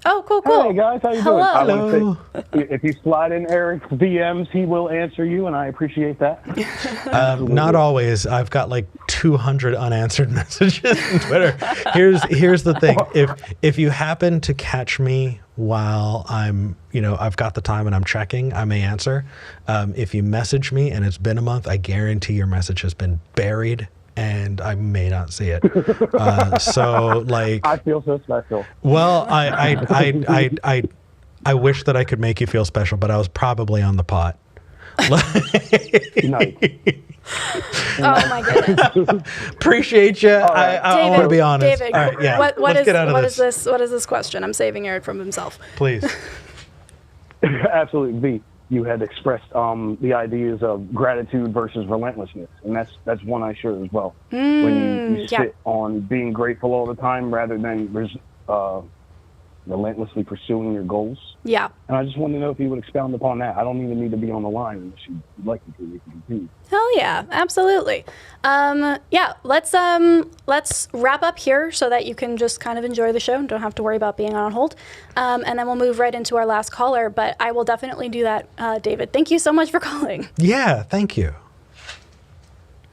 S1: Oh, cool.
S7: Hey guys, how you
S1: Hello.
S7: doing? I want to say, if you slide in Eric's DMs, he will answer you, and I appreciate that.
S2: Not always. I've got like 200 unanswered messages on Twitter. Here's the thing. If you happen to catch me while I'm, I've got the time and I'm checking, I may answer. If you message me and it's been a month, I guarantee your message has been buried and I may not see it. So like,
S7: I feel so special.
S2: Well, I wish that I could make you feel special, but I was probably on the pot.
S7: Nice.
S1: Oh my goodness.
S2: Appreciate you. I want to be honest.
S1: David,
S2: all right, yeah.
S1: what
S2: Let's get out of
S1: is this? What is this question? I'm saving Eric from himself.
S2: Please.
S7: Absolutely. V, you had expressed the ideas of gratitude versus relentlessness, and that's one I share as well. When you sit on being grateful all the time rather than relentlessly pursuing your goals. Yeah. And I just want to know if you would expound upon that. I don't even need to be on the line unless you'd like me to. We can continue.
S1: Hell yeah, absolutely. Let's wrap up here so that you can just kind of enjoy the show and don't have to worry about being on hold. And then we'll move right into our last caller, but I will definitely do that, David. Thank you so much for calling.
S2: Yeah, thank you.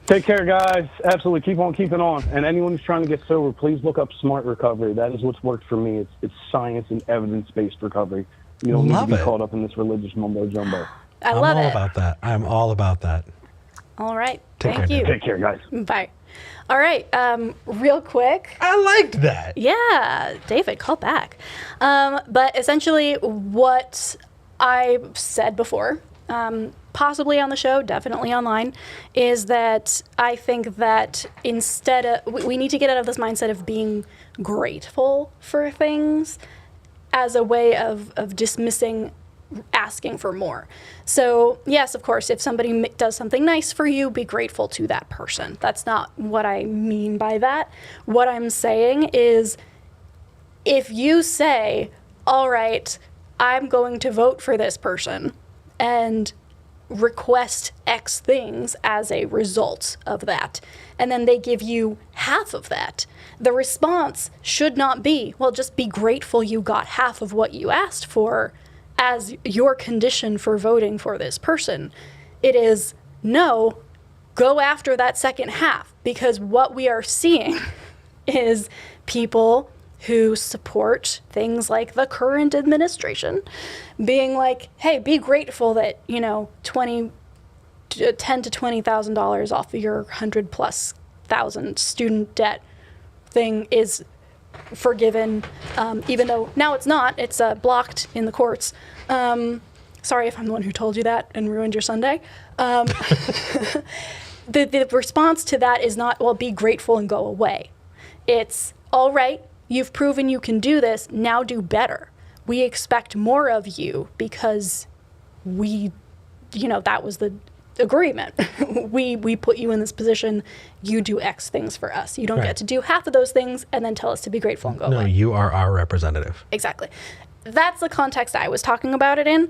S7: Take care, guys. Absolutely. Keep on keeping on. And anyone who's trying to get sober, please look up Smart Recovery. That is what's worked for me. It's science and evidence-based recovery. You don't need to be caught up in this religious mumbo-jumbo.
S1: I love it.
S2: I'm all about that. I'm all about that.
S1: All right.
S2: Thank you.
S7: Take care, guys.
S1: Bye. All right. Real quick.
S2: I liked that.
S1: Yeah. David, call back. But essentially what I said before, possibly on the show, definitely online, is that I think that instead of, we need to get out of this mindset of being grateful for things as a way of dismissing asking for more. So yes, of course, if somebody does something nice for you, be grateful to that person. That's not what I mean by that. What I'm saying is, if you say, all right, I'm going to vote for this person and request X things as a result of that, and then they give you half of that, the response should not be, well, just be grateful you got half of what you asked for as your condition for voting for this person. It is, no, go after that second half, because what we are seeing is people who support things like the current administration being like, hey, be grateful that, $10,000 to $20,000 off of your $100,000+ student debt thing is forgiven, even though now it's not, it's blocked in the courts. sorry if I'm the one who told you that and ruined your Sunday. The response to that is not, well, be grateful and go away. It's, all right, you've proven you can do this, now do better. We expect more of you because that was the agreement. we put you in this position, you do X things for us. You don't get to do half of those things and then tell us to be grateful and go away.
S2: No, you are our representative.
S1: Exactly. That's the context I was talking about it in.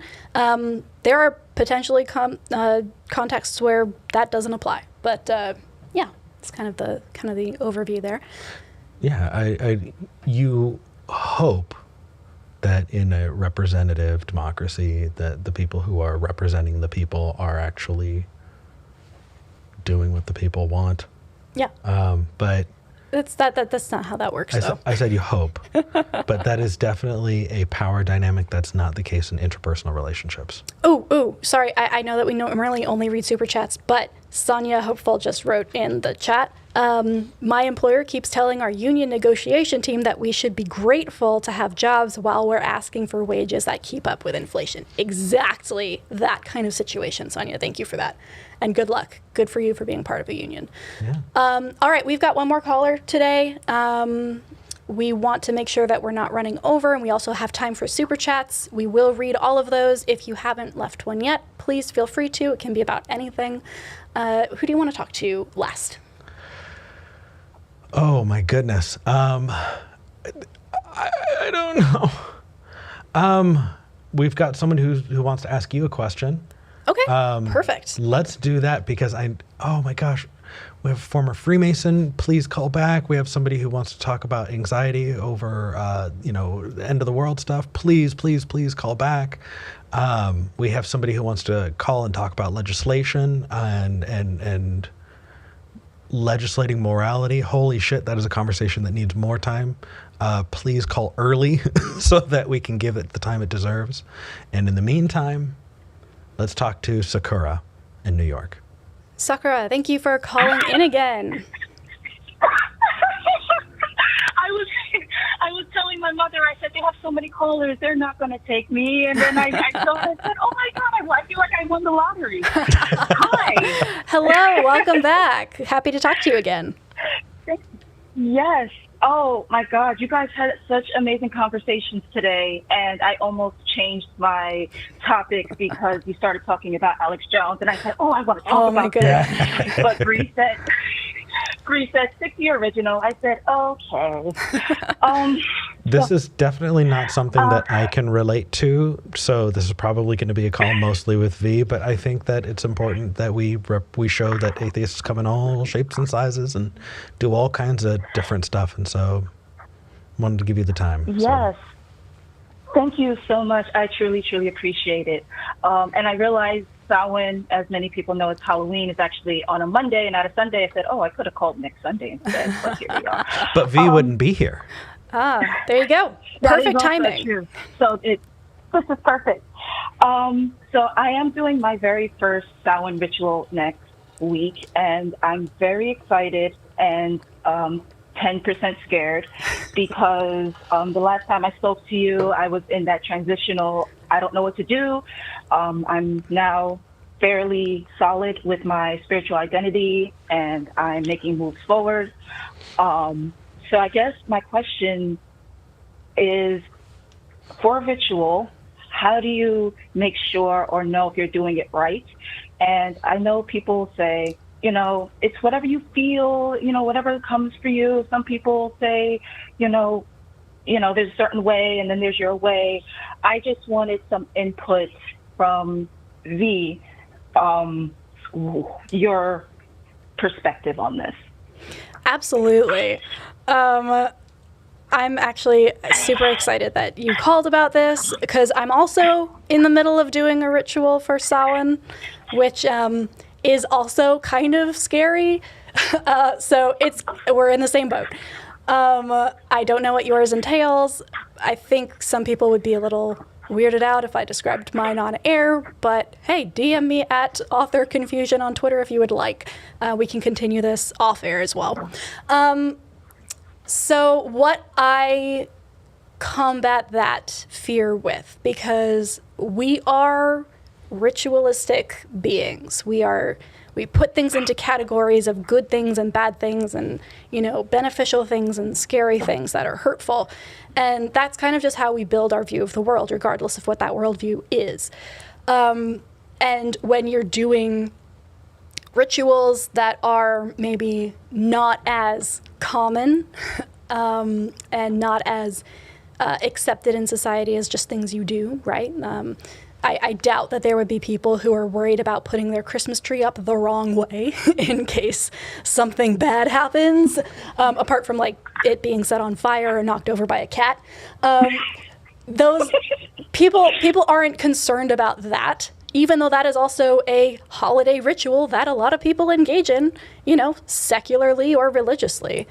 S1: There are potentially contexts where that doesn't apply, but it's kind of the overview there.
S2: Yeah, you hope that in a representative democracy that the people who are representing the people are actually doing what the people want.
S1: Yeah.
S2: But
S1: that's not how that works, though.
S2: I said you hope, but that is definitely a power dynamic that's not the case in interpersonal relationships.
S1: Oh, sorry. I know that we normally only read super chats, but Sonia Hopeful just wrote in the chat, my employer keeps telling our union negotiation team that we should be grateful to have jobs while we're asking for wages that keep up with inflation. Exactly that kind of situation, Sonia. Thank you for that. And good luck. Good for you for being part of a union.
S2: Yeah.
S1: All right, we've got one more caller today. We want to make sure that we're not running over, and we also have time for super chats. We will read all of those. If you haven't left one yet, please feel free to. It can be about anything. Who do you want to talk to last?
S2: Oh my goodness. I don't know. We've got someone who wants to ask you a question.
S1: Okay, perfect.
S2: Let's do that because oh my gosh, we have a former Freemason. Please call back. We have somebody who wants to talk about anxiety over, the end of the world stuff. Please, please, please call back. We have somebody who wants to call and talk about legislation and legislating morality. Holy shit, that is a conversation that needs more time. Please call early so that we can give it the time it deserves. And in the meantime, let's talk to Sakura in New York.
S1: Sakura, thank you for calling in again.
S8: I was telling my mother, I said, they have so many callers, they're not going to take me. And then I said, oh my God, I feel like I won the lottery. Hi.
S1: Hello, welcome back. Happy to talk to you again.
S8: Yes. Oh my God, you guys had such amazing conversations today, and I almost changed my topic because you started talking about Alex Jones, and I said, I want to talk about this. But Bree said, stick to your original. I said, okay.
S2: This is definitely not something that I can relate to, so this is probably going to be a call mostly with V, but I think that it's important that we show that atheists come in all shapes and sizes and do all kinds of different stuff, and so wanted to give you the time.
S8: Yes. So. Thank you so much. I truly, truly appreciate it. And I realized Samhain, as many people know, it's Halloween, is actually on a Monday and not a Sunday. I said, I could have called next Sunday instead, but here we are.
S2: But V wouldn't be here.
S1: There you go. Perfect timing.
S8: True. So this is perfect. So I am doing my very first Samhain ritual next week, and I'm very excited and 10% scared because the last time I spoke to you, I was in that transitional, I don't know what to do. I'm now fairly solid with my spiritual identity, and I'm making moves forward. So I guess my question is, for a ritual, how do you make sure or know if you're doing it right? And I know people say, it's whatever you feel, whatever comes for you. Some people say, there's a certain way and then there's your way. I just wanted some input from V, your perspective on this.
S1: Absolutely. I'm actually super excited that you called about this because I'm also in the middle of doing a ritual for Samhain, which is also kind of scary. So we're in the same boat. I don't know what yours entails. I think some people would be a little weirded out if I described mine on air, but hey, DM me at Author Confusion on Twitter if you would like. We can continue this off air as well. So what I combat that fear with, because we are ritualistic beings. We put things into categories of good things and bad things and, beneficial things and scary things that are hurtful. And that's kind of just how we build our view of the world, regardless of what that worldview is. And when you're doing rituals that are maybe not as common and not as accepted in society as just things you do, right? I doubt that there would be people who are worried about putting their Christmas tree up the wrong way in case something bad happens, apart from like it being set on fire or knocked over by a cat. Those people aren't concerned about that, even though that is also a holiday ritual that a lot of people engage in, secularly or religiously.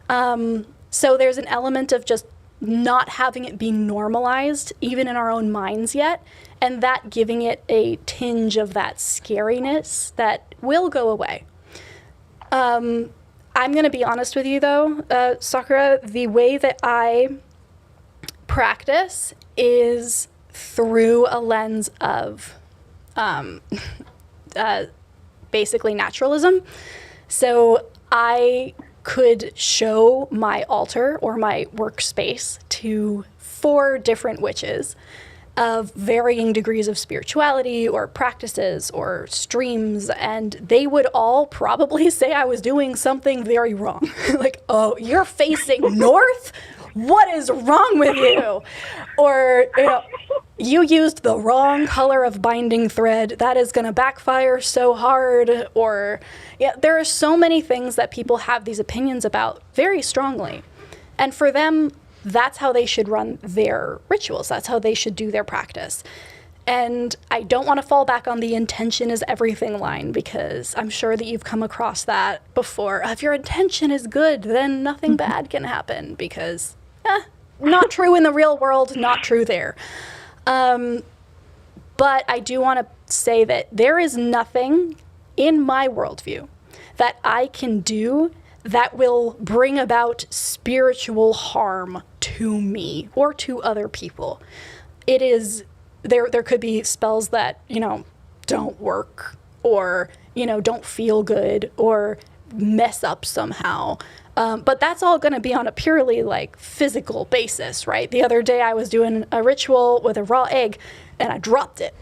S1: So there's an element of just not having it be normalized, even in our own minds yet, and that giving it a tinge of that scariness that will go away. I'm going to be honest with you, though, Sakura, the way that I practice is through a lens of basically naturalism. So I could show my altar or my workspace to 4 different witches of varying degrees of spirituality or practices or streams, and they would all probably say I was doing something very wrong. Like, oh, you're facing north? What is wrong with you? Or, you used the wrong color of binding thread. That is going to backfire so hard. Or, there are so many things that people have these opinions about very strongly. And for them, that's how they should run their rituals. That's how they should do their practice. And I don't want to fall back on the intention is everything line, because I'm sure that you've come across that before. If your intention is good, then nothing bad can happen, because not true in the real world, not true there. But I do want to say that there is nothing in my worldview that I can do that will bring about spiritual harm to me or to other people. It is, there could be spells that, don't work or, don't feel good or mess up somehow. But that's all going to be on a purely physical basis, right? The other day I was doing a ritual with a raw egg and I dropped it.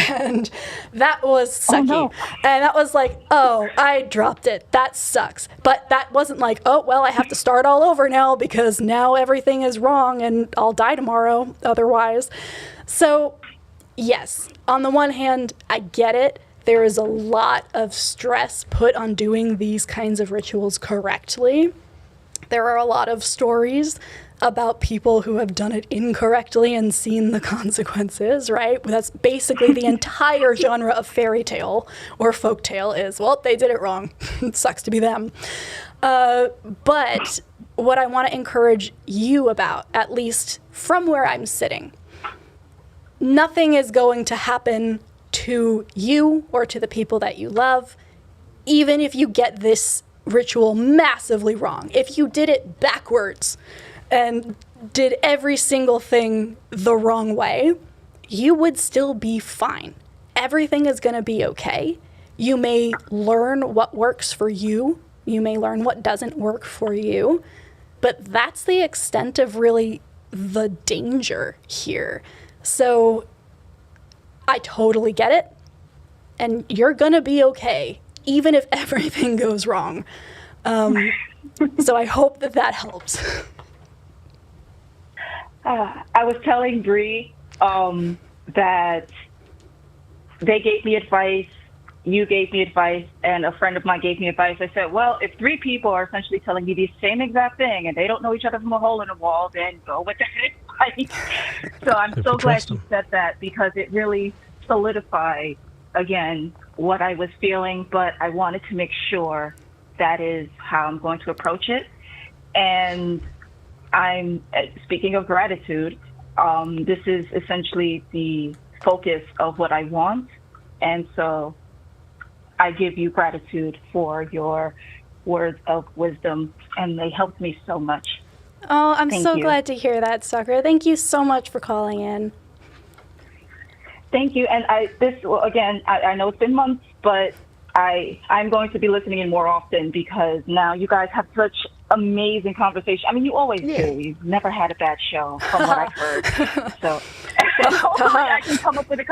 S1: And that was sucky. Oh, no. And that was I dropped it. That sucks. But that wasn't oh, well, I have to start all over now because now everything is wrong and I'll die tomorrow otherwise. So, yes, on the one hand, I get it. There is a lot of stress put on doing these kinds of rituals correctly. There are a lot of stories about people who have done it incorrectly and seen the consequences, right? That's basically the entire genre of fairy tale or folk tale is, well, they did it wrong. It sucks to be them. But what I want to encourage you about, at least from where I'm sitting, nothing is going to happen to you or to the people that you love, even if you get this ritual massively wrong. If you did it backwards and did every single thing the wrong way, you would still be fine. Everything is going to be okay. You may learn what works for you. You may learn what doesn't work for you. But that's the extent of really the danger here. So I totally get it. And you're going to be okay, even if everything goes wrong. So I hope that helps.
S8: I was telling Bree that they gave me advice, you gave me advice, and a friend of mine gave me advice. I said, well, if 3 people are essentially telling me the same exact thing and they don't know each other from a hole in a wall, then go with that advice. So I'm so glad you said that, because it really solidified, again, what I was feeling, but I wanted to make sure that is how I'm going to approach it. And I'm speaking of gratitude. This is essentially the focus of what I want. And so I give you gratitude for your words of wisdom, and they helped me so much.
S1: Oh, I'm so glad to hear that, Sakura. Thank you so much for calling in.
S8: Thank you. And I know it's been months, but I'm going to be listening in more often because now you guys have such amazing conversation. I mean, you always do. You've never had a bad show, from what I've heard. So I can come up with a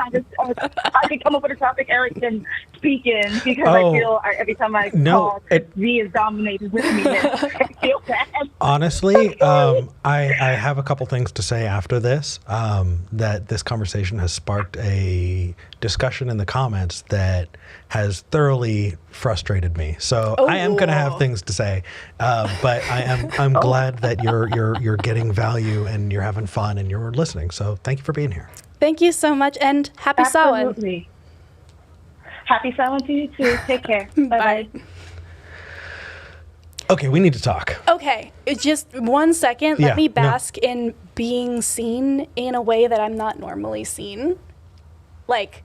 S8: topic Eric can speak in because I feel every time I call, V is dominated with me. I feel bad.
S2: Honestly, I have a couple things to say after this. That this conversation has sparked a discussion in the comments that has thoroughly frustrated me. So I am going to have things to say, but I'm glad that you're getting value and you're having fun and you're listening. So thank you for being here.
S1: Thank you so much, and happy Samhain.
S8: Absolutely. Happy Samhain to you too. Take care. Bye.
S2: Okay, we need to talk.
S1: Okay, just 1 second. Let me bask in being seen in a way that I'm not normally seen. Like,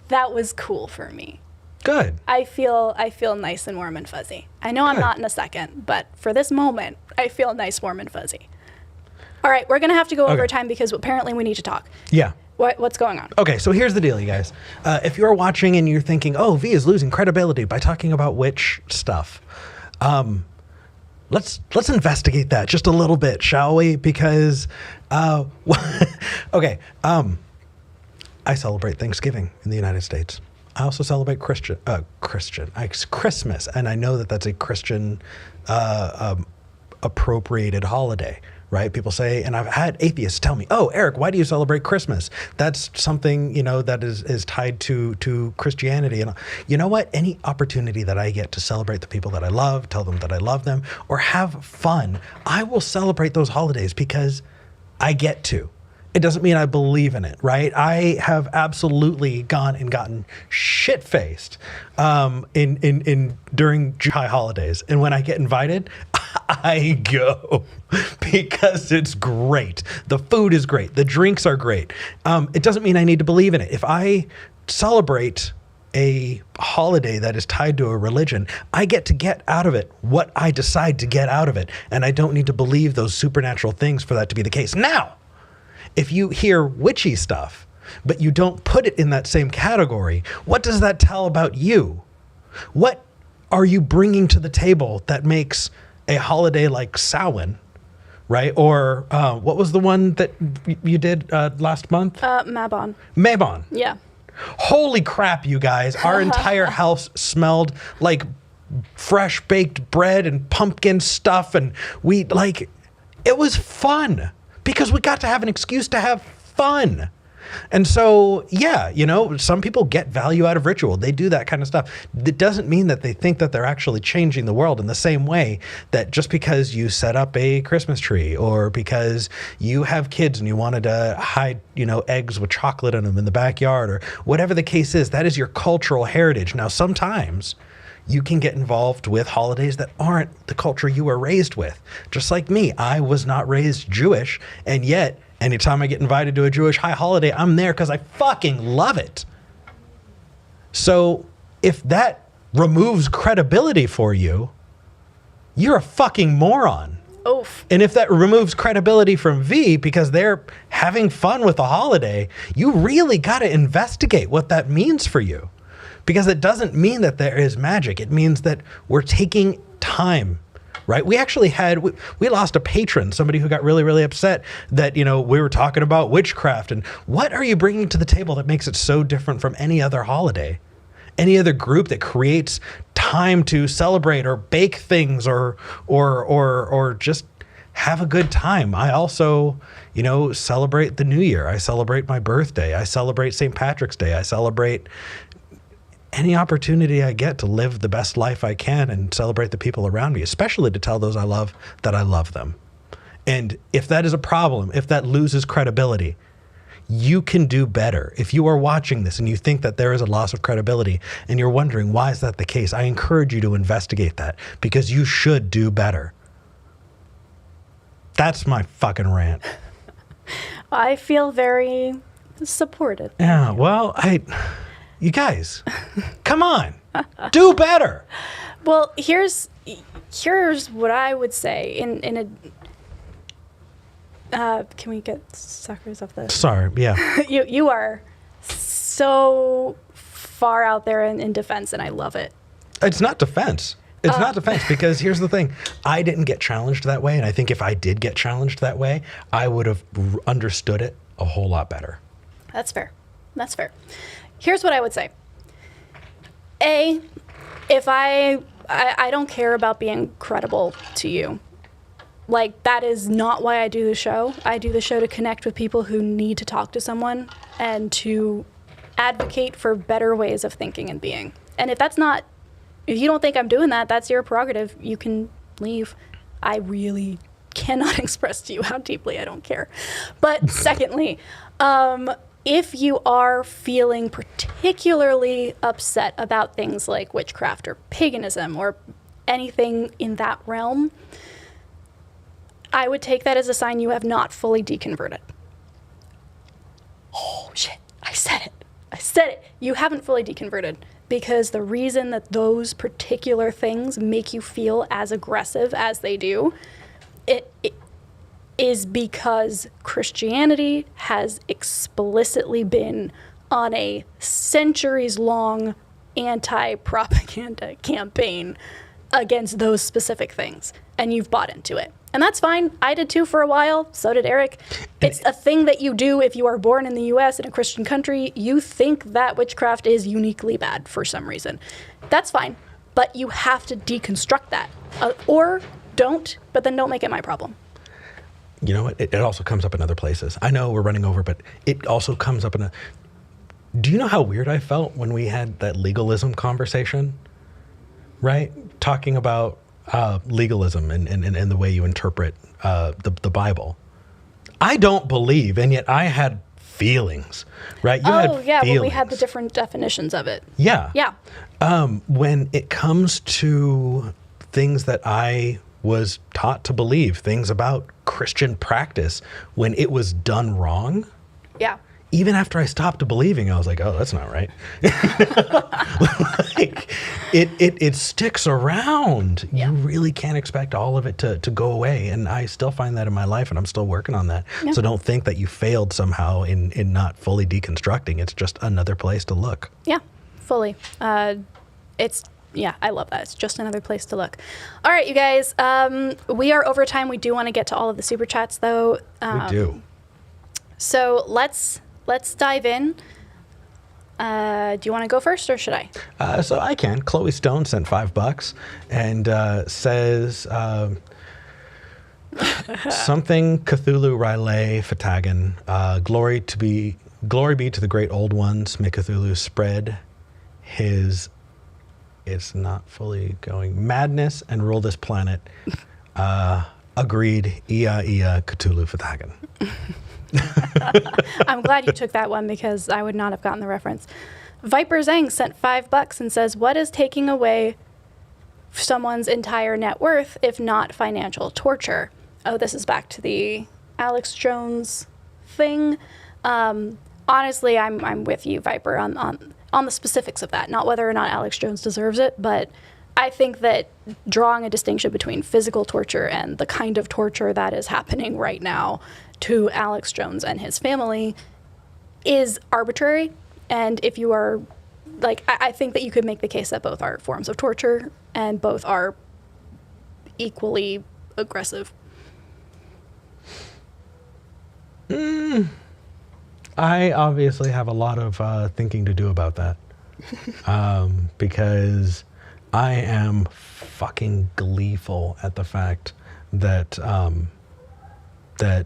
S1: that was cool for me.
S2: Good.
S1: I feel nice and warm and fuzzy. I know I'm not in a second, but for this moment, I feel nice, warm, and fuzzy. All right, we're going to have to go over time because apparently we need to talk.
S2: Yeah.
S1: What's going on?
S2: Okay, so here's the deal, you guys. If you're watching and you're thinking, oh, V is losing credibility by talking about witch stuff, let's investigate that just a little bit, shall we? Because, okay, I celebrate Thanksgiving in the United States. I also celebrate Christmas, and I know that that's a Christian appropriated holiday, right? People say, and I've had atheists tell me, oh, Eric, why do you celebrate Christmas? That's something, that is tied to Christianity. And you know what? Any opportunity that I get to celebrate the people that I love, tell them that I love them, or have fun, I will celebrate those holidays because I get to. It doesn't mean I believe in it, right? I have absolutely gone and gotten shit-faced during high holidays. And when I get invited, I go because it's great. The food is great. The drinks are great. It doesn't mean I need to believe in it. If I celebrate a holiday that is tied to a religion, I get to get out of it what I decide to get out of it. And I don't need to believe those supernatural things for that to be the case. Now, if you hear witchy stuff, but you don't put it in that same category, what does that tell about you? What are you bringing to the table that makes a holiday like Samhain, right? Or what was the one that you did last month?
S1: Mabon.
S2: Mabon.
S1: Yeah.
S2: Holy crap, you guys. Our entire house smelled like fresh baked bread and pumpkin stuff. And it was fun. Because we got to have an excuse to have fun. And so, some people get value out of ritual. They do that kind of stuff. It doesn't mean that they think that they're actually changing the world in the same way that just because you set up a Christmas tree or because you have kids and you wanted to hide, eggs with chocolate in them in the backyard or whatever the case is, that is your cultural heritage. Now, sometimes you can get involved with holidays that aren't the culture you were raised with. Just like me, I was not raised Jewish, and yet anytime I get invited to a Jewish high holiday, I'm there because I fucking love it. So if that removes credibility for you, you're a fucking moron.
S1: Oof.
S2: And if that removes credibility from V because they're having fun with the holiday, you really got to investigate what that means for you. Because it doesn't mean that there is magic. It means that we're taking time, right? We actually we lost a patron, somebody who got really, really upset that, we were talking about witchcraft. And what are you bringing to the table that makes it so different from any other holiday? Any other group that creates time to celebrate or bake things or just have a good time. I also, celebrate the New Year. I celebrate my birthday. I celebrate St. Patrick's Day. I celebrate any opportunity I get to live the best life I can and celebrate the people around me, especially to tell those I love that I love them. And if that is a problem, if that loses credibility, you can do better. If you are watching this and you think that there is a loss of credibility and you're wondering why is that the case, I encourage you to investigate that because you should do better. That's my fucking rant.
S1: I feel very supported.
S2: Yeah, well, you guys, come on, do better.
S1: Well, here's what I would say in a. Can we get Sakura's off the?
S2: Sorry, yeah.
S1: You are so far out there in defense, and I love it.
S2: It's not defense. It's not defense, because here's the thing. I didn't get challenged that way, and I think if I did get challenged that way, I would have understood it a whole lot better.
S1: That's fair. That's fair. Here's what I would say. If I don't care about being credible to you. Like, that is not why I do the show. I do the show to connect with people who need to talk to someone and to advocate for better ways of thinking and being. And if you don't think I'm doing that, that's your prerogative. You can leave. I really cannot express to you how deeply I don't care. But secondly, if you are feeling particularly upset about things like witchcraft or paganism or anything in that realm, I would take that as a sign you have not fully deconverted. Oh, shit. I said it. You haven't fully deconverted, because the reason that those particular things make you feel as aggressive as they do, it is because Christianity has explicitly been on a centuries-long anti-propaganda campaign against those specific things, and you've bought into it. And that's fine. I did too for a while. So did Eric. It's a thing that you do if you are born in the U.S. in a Christian country. You think that witchcraft is uniquely bad for some reason. That's fine. But you have to deconstruct that. Or don't, but then don't make it my problem.
S2: You know what? It also comes up in other places. I know we're running over, but it also comes up in a... Do you know how weird I felt when we had that legalism conversation? Right? Talking about legalism and the way you interpret the Bible. I don't believe, and yet I had feelings, right? You had feelings.
S1: When we had the different definitions of it.
S2: Yeah.
S1: Yeah.
S2: When it comes to things that I was taught to believe, things about Christian practice, when it was done wrong.
S1: Yeah.
S2: Even after I stopped believing, I was like, oh, that's not right. Like, it sticks around. Yeah. You really can't expect all of it to go away. And I still find that in my life, and I'm still working on that. Yeah. So don't think that you failed somehow in not fully deconstructing. It's just another place to look.
S1: Yeah, fully. I love that. It's just another place to look. All right, you guys. We are over time. We do want to get to all of the super chats, though.
S2: We do.
S1: So let's dive in. Do you want to go first, or should I?
S2: So I can. Chloe Stone sent $5 and says something Cthulhu Riley Fatagan. Glory be to the great old ones. May Cthulhu spread his... It's not fully going. Madness and rule this planet. Agreed. Ia Cthulhu Fatagan.
S1: I'm glad you took that one, because I would not have gotten the reference. Viper Zhang sent $5 and says, what is taking away someone's entire net worth if not financial torture? Oh, this is back to the Alex Jones thing. Honestly, I'm with you, Viper, on the specifics of that, not whether or not Alex Jones deserves it, but I think that drawing a distinction between physical torture and the kind of torture that is happening right now to Alex Jones and his family is arbitrary. And if you are, like, I think that you could make the case that both are forms of torture and both are equally aggressive.
S2: I obviously have a lot of thinking to do about that, because I am fucking gleeful at the fact that that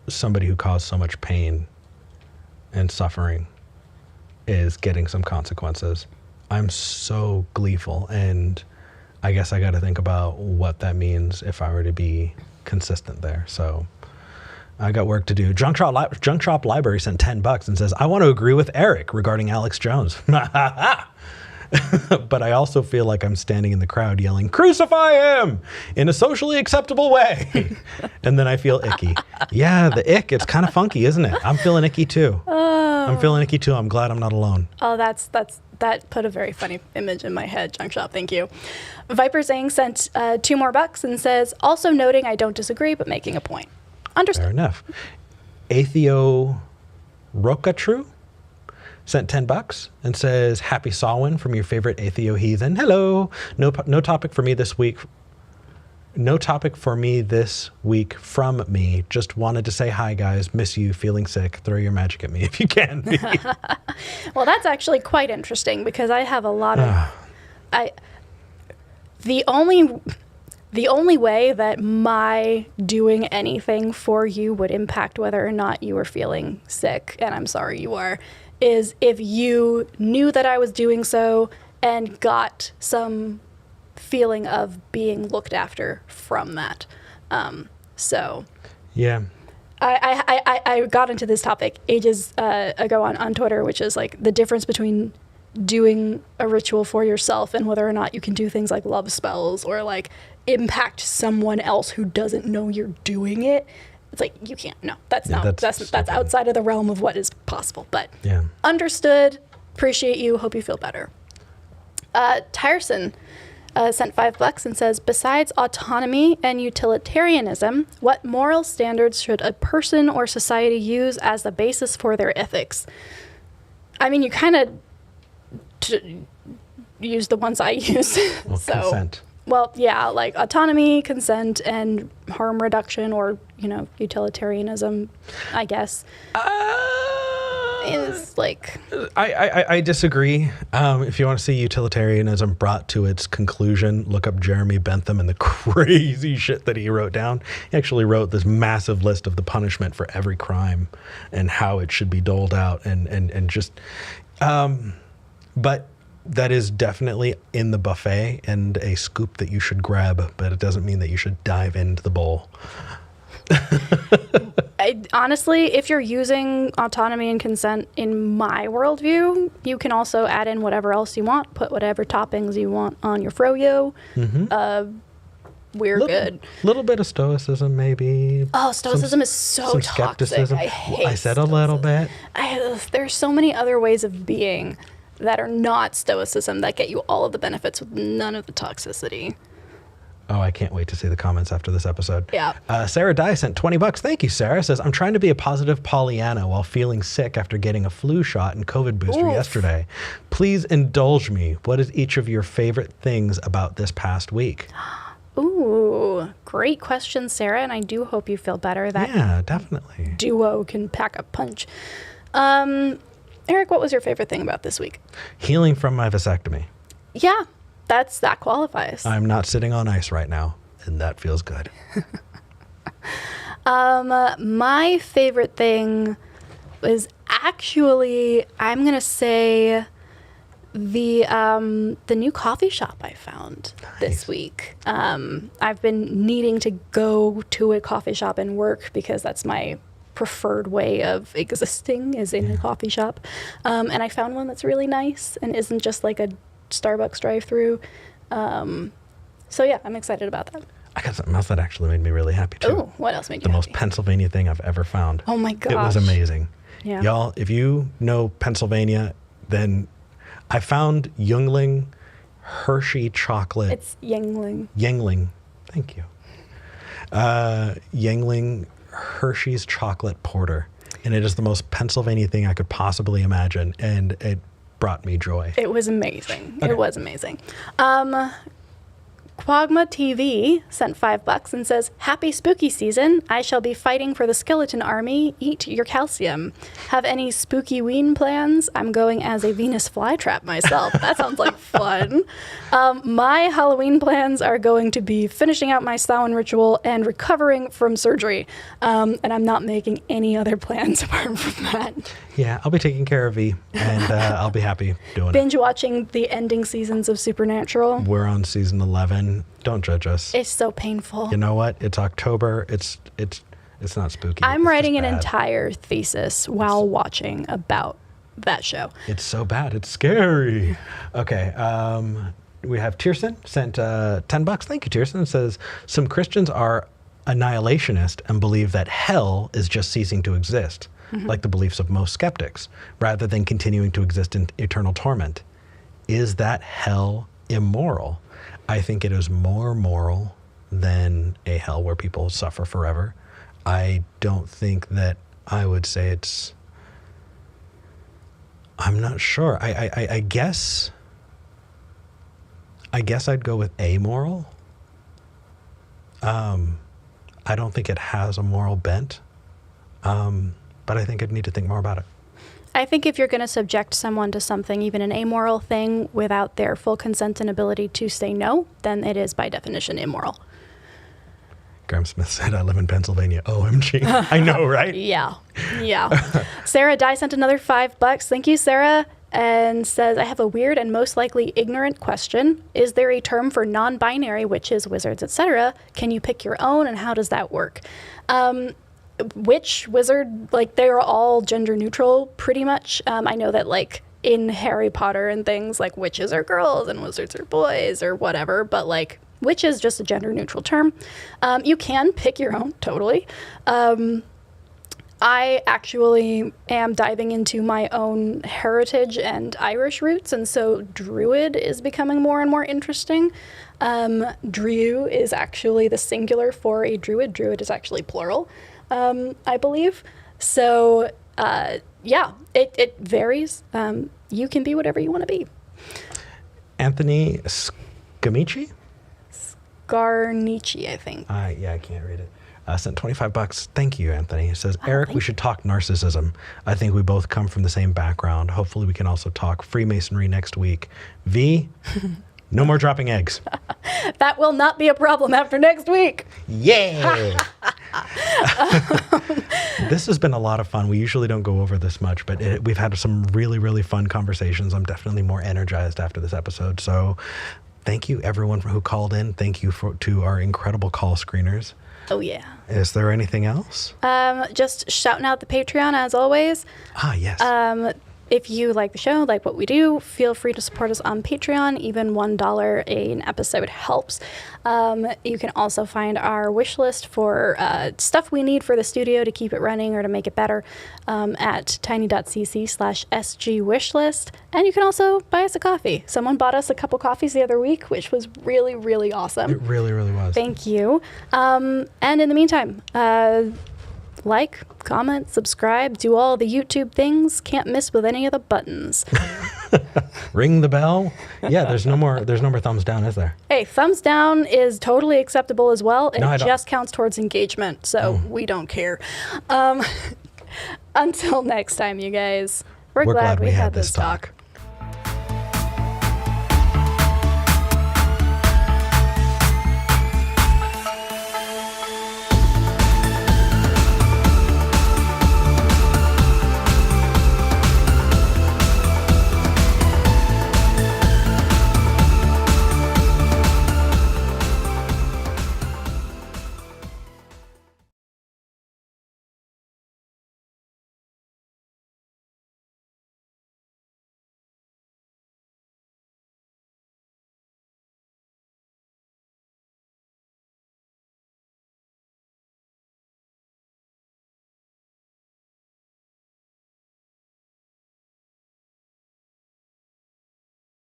S2: somebody who caused so much pain and suffering is getting some consequences. I'm so gleeful, and I guess I got to think about what that means if I were to be consistent there. So I got work to do. Junk Shop Library sent $10 and says, I want to agree with Eric regarding Alex Jones. But I also feel like I'm standing in the crowd yelling, crucify him in a socially acceptable way. And then I feel icky. Yeah, the ick, it's kind of funky, isn't it? I'm feeling icky too. I'm feeling icky too. I'm glad I'm not alone.
S1: Oh, that put a very funny image in my head, Junk Shop. Thank you. Viper Zhang sent $2 more and says, also noting I don't disagree, but making a point. Understood.
S2: Fair enough. Atheo Rokatru sent $10 and says, happy Samhain from your favorite atheo heathen. Hello. No topic for me this week. No topic for me this week from me. Just wanted to say hi, guys. Miss you. Feeling sick. Throw your magic at me if you can.
S1: Well, that's actually quite interesting because I have a lot of... The only way that my doing anything for you would impact whether or not you were feeling sick, and I'm sorry you are, is if you knew that I was doing so and got some feeling of being looked after from that.
S2: Yeah.
S1: I got into this topic ages ago on Twitter, which is like the difference between doing a ritual for yourself and whether or not you can do things like love spells or like impact someone else who doesn't know you're doing it. It's like, you can't. No, that's outside of the realm of what is possible. But understood. Appreciate you. Hope you feel better. Tyerson sent $5 and says, besides autonomy and utilitarianism, what moral standards should a person or society use as the basis for their ethics? I mean, you kind of use the ones I use.
S2: Well, consent.
S1: Well, yeah, like autonomy, consent, and harm reduction, or, utilitarianism, I guess. Is like...
S2: I disagree. If you want to see utilitarianism brought to its conclusion, look up Jeremy Bentham and the crazy shit that he wrote down. He actually wrote this massive list of the punishment for every crime and how it should be doled out and just... But that is definitely in the buffet and a scoop that you should grab, but it doesn't mean that you should dive into the bowl.
S1: Honestly, if you're using autonomy and consent in my worldview, you can also add in whatever else you want, put whatever toppings you want on your froyo. Mm-hmm. We're good.
S2: Little bit of stoicism, maybe.
S1: Oh, stoicism is so toxic.
S2: Skepticism.
S1: I hate
S2: I said stoicism. A little bit.
S1: There's so many other ways of being that are not stoicism that get you all of the benefits with none of the toxicity.
S2: Oh, I can't wait to see the comments after this episode.
S1: Yeah.
S2: Sarah Dye sent $20. Thank you, Sarah. Says, I'm trying to be a positive Pollyanna while feeling sick after getting a flu shot and COVID booster yesterday. Please indulge me. What is each of your favorite things about this past week?
S1: Ooh, great question, Sarah. And I do hope you feel better. That
S2: definitely.
S1: Duo can pack a punch. Eric, what was your favorite thing about this week?
S2: Healing from my vasectomy.
S1: Yeah, that qualifies.
S2: I'm not sitting on ice right now, and that feels good.
S1: My favorite thing was actually, I'm gonna say, the new coffee shop I found this week. I've been needing to go to a coffee shop and work because that's my preferred way of existing, is in a coffee shop. And I found one that's really nice and isn't just like a Starbucks drive-through. So yeah, I'm excited about that.
S2: I got something else that actually made me really happy too.
S1: Oh, what else made you happy?
S2: The most Pennsylvania thing I've ever found.
S1: Oh my gosh.
S2: It was amazing.
S1: Yeah.
S2: Y'all, if you know Pennsylvania, then I found Yuengling Hershey chocolate.
S1: It's Yuengling.
S2: Yuengling. Thank you. Yuengling Hershey's chocolate porter. And it is the most Pennsylvania thing I could possibly imagine. And it brought me joy.
S1: It was amazing. Okay. It was amazing. Quagma TV sent $5 and says, happy spooky season. I shall be fighting for the skeleton army. Eat your calcium. Have any spooky ween plans? I'm going as a Venus flytrap myself. That sounds like fun. My Halloween plans are going to be finishing out my Samhain ritual and recovering from surgery. And I'm not making any other plans apart from that.
S2: Yeah, I'll be taking care of V, and I'll be happy doing
S1: Binge watching the ending seasons of Supernatural.
S2: We're on season 11. Don't judge us.
S1: It's so painful.
S2: You know what? It's October. It's not spooky.
S1: I'm writing an entire thesis while watching about that show.
S2: It's so bad. It's scary. Okay. We have Tierson sent $10. Thank you, Tierson. It says, some Christians are annihilationist and believe that hell is just ceasing to exist, like the beliefs of most skeptics, rather than continuing to exist in eternal torment. Is that hell immoral? I think it is more moral than a hell where people suffer forever. I don't think that I would say it's I'm not sure. I guess I'd go with amoral. I don't think it has a moral bent, but I think I'd need to think more about it.
S1: I think if you're going to subject someone to something, even an amoral thing, without their full consent and ability to say no, then it is by definition immoral.
S2: Graham Smith said, I live in Pennsylvania. OMG. I know, right?
S1: Yeah. Sarah Dye sent another $5. Thank you, Sarah. And says, I have a weird and most likely ignorant question. Is there a term for non-binary witches, wizards, etc.? Can you pick your own, and how does that work? Witch, wizard, like, they're all gender neutral pretty much. I know that, like, in Harry Potter and things, like, witches are girls and wizards are boys or whatever, but, like, witch is just a gender neutral term. You can pick your own, totally. I actually am diving into my own heritage and Irish roots, and so druid is becoming more and more interesting. Drew is actually the singular for a druid. Druid is actually plural, I believe. So, yeah, it varies. You can be whatever you want to be.
S2: Anthony Scamici?
S1: Garnici, I think.
S2: Yeah, I can't read it. Sent $25. Thank you, Anthony. He says, Eric, we should talk narcissism. I think we both come from the same background. Hopefully we can also talk Freemasonry next week. V, no more dropping eggs.
S1: That will not be a problem after next week.
S2: Yeah. This has been a lot of fun. We usually don't go over this much, but we've had some really, really fun conversations. I'm definitely more energized after this episode. So thank you, everyone who called in. Thank you to our incredible call screeners.
S1: Oh, yeah.
S2: Is there anything else?
S1: Just shouting out the Patreon, as always.
S2: Yes.
S1: If you like the show, like what we do, feel free to support us on Patreon. Even $1 an episode helps. You can also find our wish list for stuff we need for the studio to keep it running or to make it better at tiny.cc/SG wishlist. And you can also buy us a coffee. Someone bought us a couple coffees the other week, which was really, really awesome.
S2: It really, really was.
S1: Thank you. And in the meantime, like, comment, subscribe, do all the YouTube things. Can't miss with any of the buttons.
S2: Ring the bell. Yeah, there's no more thumbs down, is there?
S1: Hey, thumbs down is totally acceptable as well. It
S2: No,
S1: just counts towards engagement, so we don't care. Until next time, you guys. We're glad we had this talk.